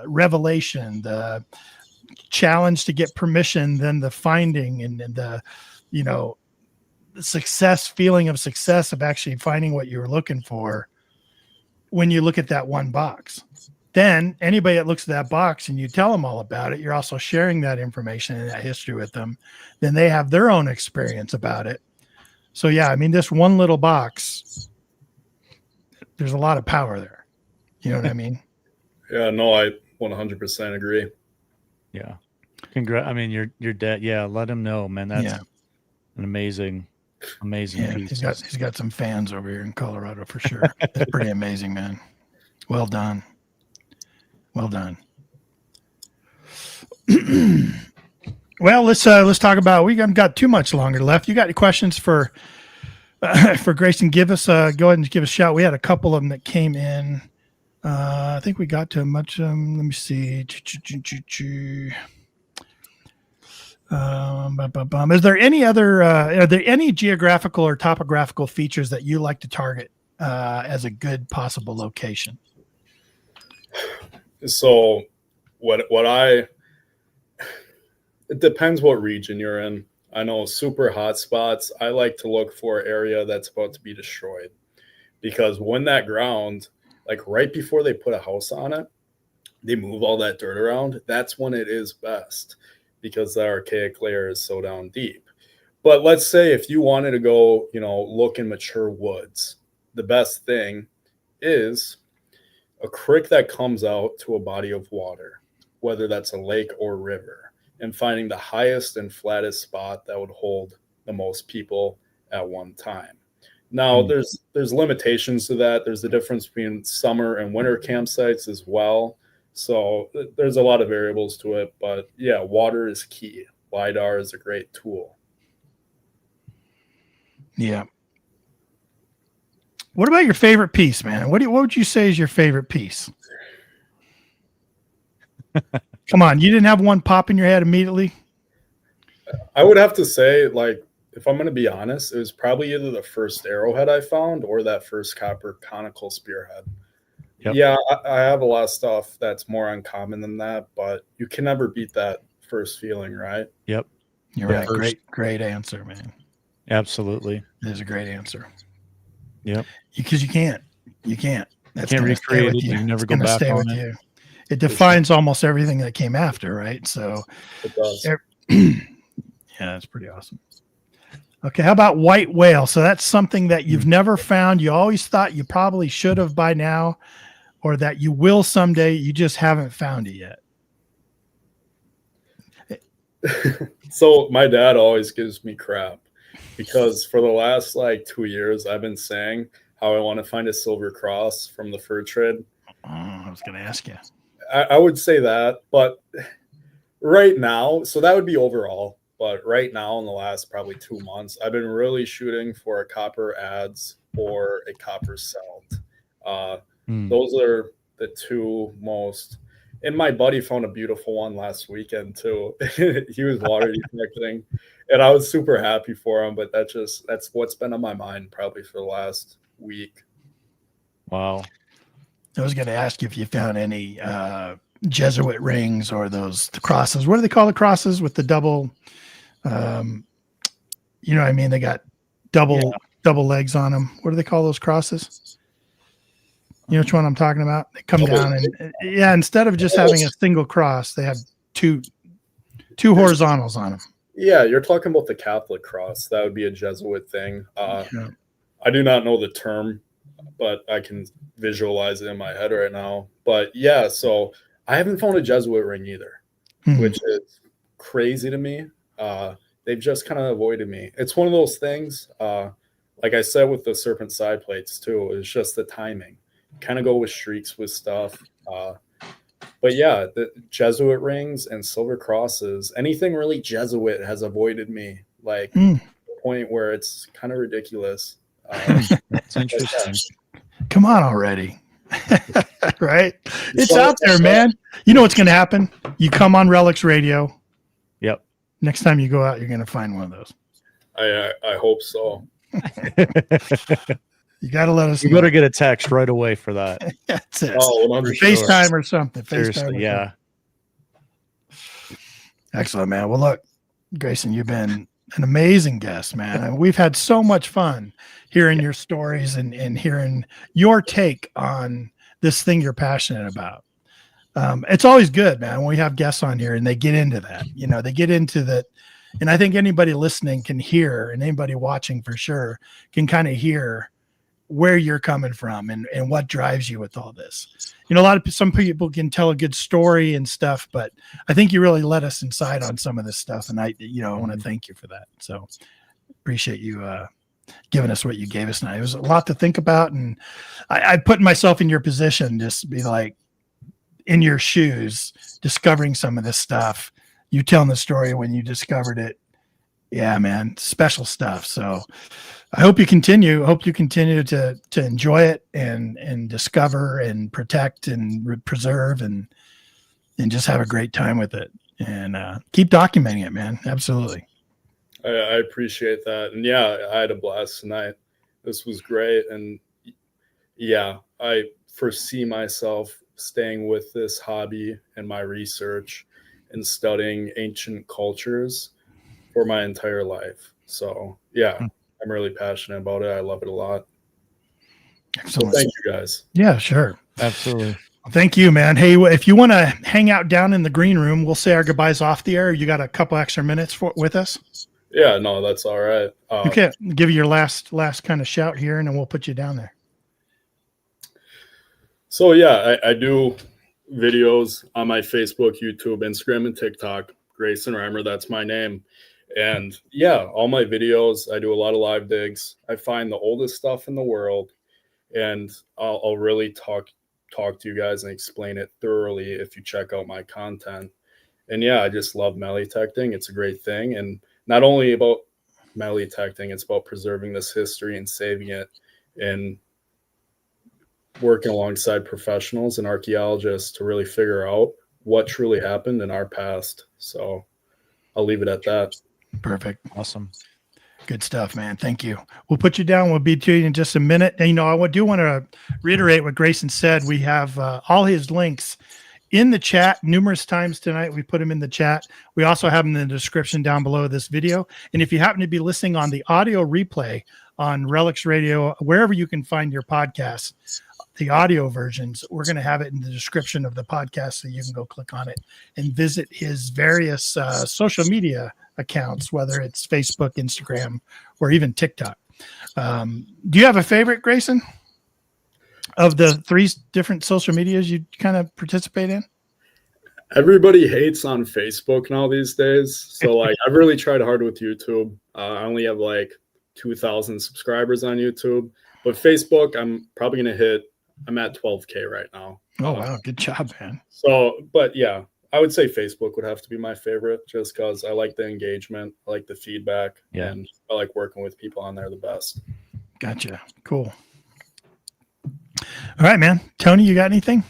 revelation, the challenge to get permission, then the finding, and the, the feeling of success of actually finding what you were looking for when you look at that one box. Then anybody that looks at that box and you tell them all about it, you're also sharing that information and that history with them. Then they have their own experience about it. So yeah, I mean, this one little box, there's a lot of power there. You know what I mean? Yeah, no, I 100% agree. Yeah. I mean, your dad. Yeah. Let him know, man. That's an amazing piece. He's got some fans over here in Colorado for sure. It's pretty amazing, man. Well done. Well done. Well, let's talk about. We haven't got too much longer left. You got any questions for Greysen? Go ahead and give us a shout. We had a couple of them that came in. I think we got to much. Let me see. Is there any other? Are there any geographical or topographical features that you like to target as a good possible location? So it depends what region you're in. I know super hot spots, I like to look for an area that's about to be destroyed, because when that ground, like right before they put a house on it, they move all that dirt around. That's when it is best, because the archaic layer is so down deep. But let's say if you wanted to go, look in mature woods, the best thing is a creek that comes out to a body of water, whether that's a lake or river, and finding the highest and flattest spot that would hold the most people at one time. Now, there's limitations to that. There's the difference between summer and winter campsites as well. So there's a lot of variables to it. But yeah, water is key. LiDAR is a great tool. Yeah. What about your favorite piece, man? What would you say is your favorite piece? Come on, you didn't have one pop in your head immediately? I would have to say, like, if I'm going to be honest, it was probably either the first arrowhead I found or that first copper conical spearhead. Yep. Yeah, I have a lot of stuff that's more uncommon than that, but you can never beat that first feeling, right? Yep. You're right. Great answer, man. Absolutely. It is a great answer. Yep. Because you can't. That's can't recreate it. You never go back on it. It defines almost everything that came after, right? So it does. Yeah, that's pretty awesome. Okay, how about white whale? So that's something that you've never found. You always thought you probably should have by now, or that you will someday. You just haven't found it yet. So my dad always gives me crap, because for the last 2 years, I've been saying how I want to find a silver cross from the fur trade. I was going to ask you. I would say that, but right now, so that would be overall. But right now, in the last probably 2 months, I've been really shooting for a copper adze or a copper celt. Those are the two most. And my buddy found a beautiful one last weekend too. He was water detecting, and I was super happy for him. But that's what's been on my mind probably for the last week. Wow. I was going to ask you if you found any Jesuit rings or the crosses. What do they call the crosses with the double? You know what I mean? They got double double legs on them. What do they call those crosses? You know which one I'm talking about? They come down and instead of just having a single cross, they have two horizontals on them. Yeah, you're talking about the Catholic cross. That would be a Jesuit thing. I do not know the term, but I can visualize it in my head right now. But yeah, so I haven't found a Jesuit ring either, which is crazy to me. They've just kind of avoided me. It's one of those things, like I said with the serpent side plates too, it's just the timing. Kind of go with streaks with stuff. But yeah, the Jesuit rings and silver crosses, anything really Jesuit has avoided me, like to the point where it's kind of ridiculous. That's interesting. Come on already. Right? It's out there, man. You know what's going to happen? You come on Relics Radio. Yep. Next time you go out, you're going to find one of those. I hope so. You got to let us know. You better get a text right away for that. That's it. Oh, FaceTime or something. Seriously, yeah. Excellent, man. Well, look, Greysen, you've been an amazing guest, man. And we've had so much fun hearing your stories and hearing your take on this thing you're passionate about. It's always good, man, when we have guests on here and they get into that. You know, they get into that. And I think anybody listening can hear, and anybody watching for sure can kind of hear where you're coming from and what drives you with all this. You know, some people can tell a good story and stuff, but I think you really let us inside on some of this stuff. And I want to thank you for that. So appreciate you giving us what you gave us tonight. It was a lot to think about. And I put myself in your position, just be like in your shoes, discovering some of this stuff. You telling the story when you discovered it. Yeah, man, special stuff. So I hope you continue to enjoy it and discover and protect and preserve and just have a great time with it and keep documenting it, man. Absolutely. I appreciate that. And yeah, I had a blast tonight. This was great. And yeah, I foresee myself staying with this hobby and my research and studying ancient cultures for my entire life. So yeah, I'm really passionate about it. I love it a lot. Excellent. So thank you guys. Yeah, sure. Absolutely. Thank you, man. Hey, if you want to hang out down in the green room, we'll say our goodbyes off the air. You got a couple extra minutes with us? Yeah, no, that's all right. Okay, give you your last kind of shout here, and then we'll put you down there. So yeah, I do videos on my Facebook, YouTube, Instagram, and TikTok. Greysen Reimer, that's my name. And yeah, all my videos, I do a lot of live digs. I find the oldest stuff in the world, and I'll really talk to you guys and explain it thoroughly if you check out my content. And yeah, I just love melee detecting. It's a great thing. And not only about melee detecting, it's about preserving this history and saving it and working alongside professionals and archaeologists to really figure out what truly happened in our past. So I'll leave it at that. Perfect. Awesome. Good stuff, man. Thank you. We'll put you down. We'll be to you in just a minute. And, I do want to reiterate what Greysen said. We have all his links in the chat numerous times tonight. We put them in the chat. We also have them in the description down below this video. And if you happen to be listening on the audio replay on Relics Radio, wherever you can find your podcasts, the audio versions, we're going to have it in the description of the podcast so you can go click on it and visit his various social media accounts, whether it's Facebook, Instagram, or even TikTok. Do you have a favorite, Greysen, of the 3 different social medias you kind of participate in? Everybody hates on Facebook now these days. So like I've really tried hard with YouTube. I only have like 2,000 subscribers on YouTube, but Facebook, I'm probably going to I'm at 12K right now. Oh, wow. Good job, man. So, but yeah, I would say Facebook would have to be my favorite just because I like the engagement, I like the feedback, and I like working with people on there the best. Gotcha. Cool. All right, man. Tony, you got anything?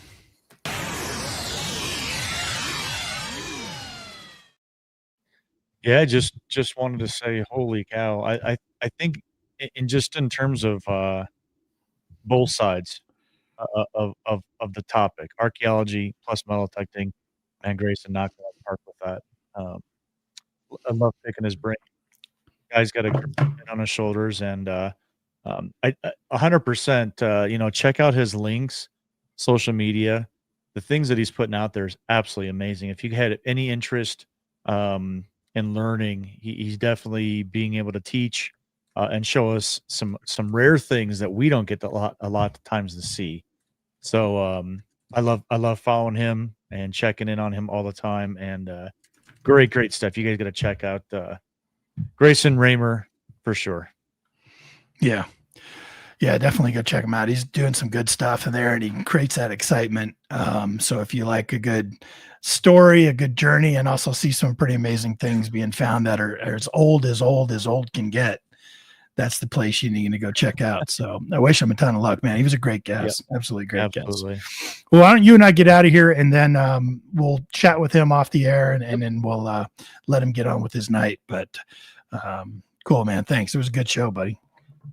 Yeah, just wanted to say, holy cow. I think in terms of both sides of the topic, archaeology plus metal detecting, and Greysen knocked out the park with that. I love picking his brain. Guy's got a grip on his shoulders, and I 100%, check out his links, social media, the things that he's putting out there is absolutely amazing. If you had any interest in learning, he's definitely being able to teach and show us some rare things that we don't get a lot of times to see. So I love following him and checking in on him all the time, and great stuff. You guys got to check out Greysen Reimer for sure. Yeah. Yeah, definitely go check him out. He's doing some good stuff in there, and he creates that excitement. So if you like a good story, a good journey, and also see some pretty amazing things being found that are as old as old can get, that's the place you need to go check out. So I wish him a ton of luck, man. He was a great guest. Yep. Absolutely great guest. Well, why don't you and I get out of here, and then we'll chat with him off the air, and then we'll let him get on with his night. But cool, man. Thanks. It was a good show, buddy.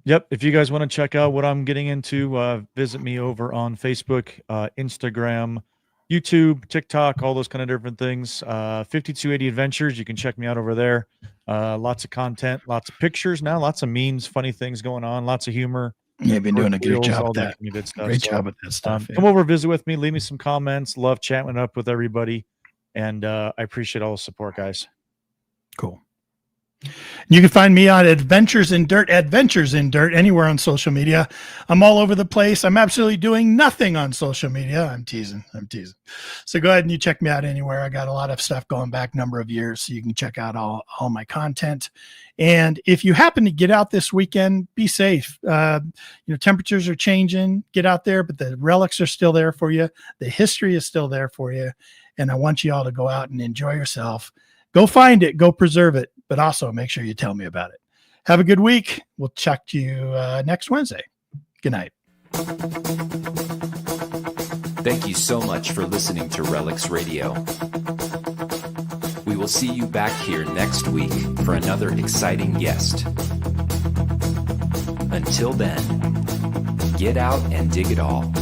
Yep. If you guys want to check out what I'm getting into, visit me over on Facebook, Instagram, YouTube, TikTok, all those kind of different things. 5280 Adventures. You can check me out over there. Lots of content, lots of pictures now, lots of memes, funny things going on, lots of humor. Yeah, you've been doing a good job with that. Good stuff. Great job with that stuff. Come over, visit with me, leave me some comments. Love chatting up with everybody. And I appreciate all the support, guys. Cool. You can find me on Adventures in Dirt, anywhere on social media. I'm all over the place. I'm absolutely doing nothing on social media. I'm teasing. So go ahead and you check me out anywhere. I got a lot of stuff going back a number of years, so you can check out all my content. And if you happen to get out this weekend, be safe. Temperatures are changing. Get out there, but the relics are still there for you. The history is still there for you. And I want you all to go out and enjoy yourself. Go find it. Go preserve it. But also make sure you tell me about it. Have a good week. We'll check to you next Wednesday. Good night. Thank you so much for listening to Relics Radio. We will see you back here next week for another exciting guest. Until then, get out and dig it all.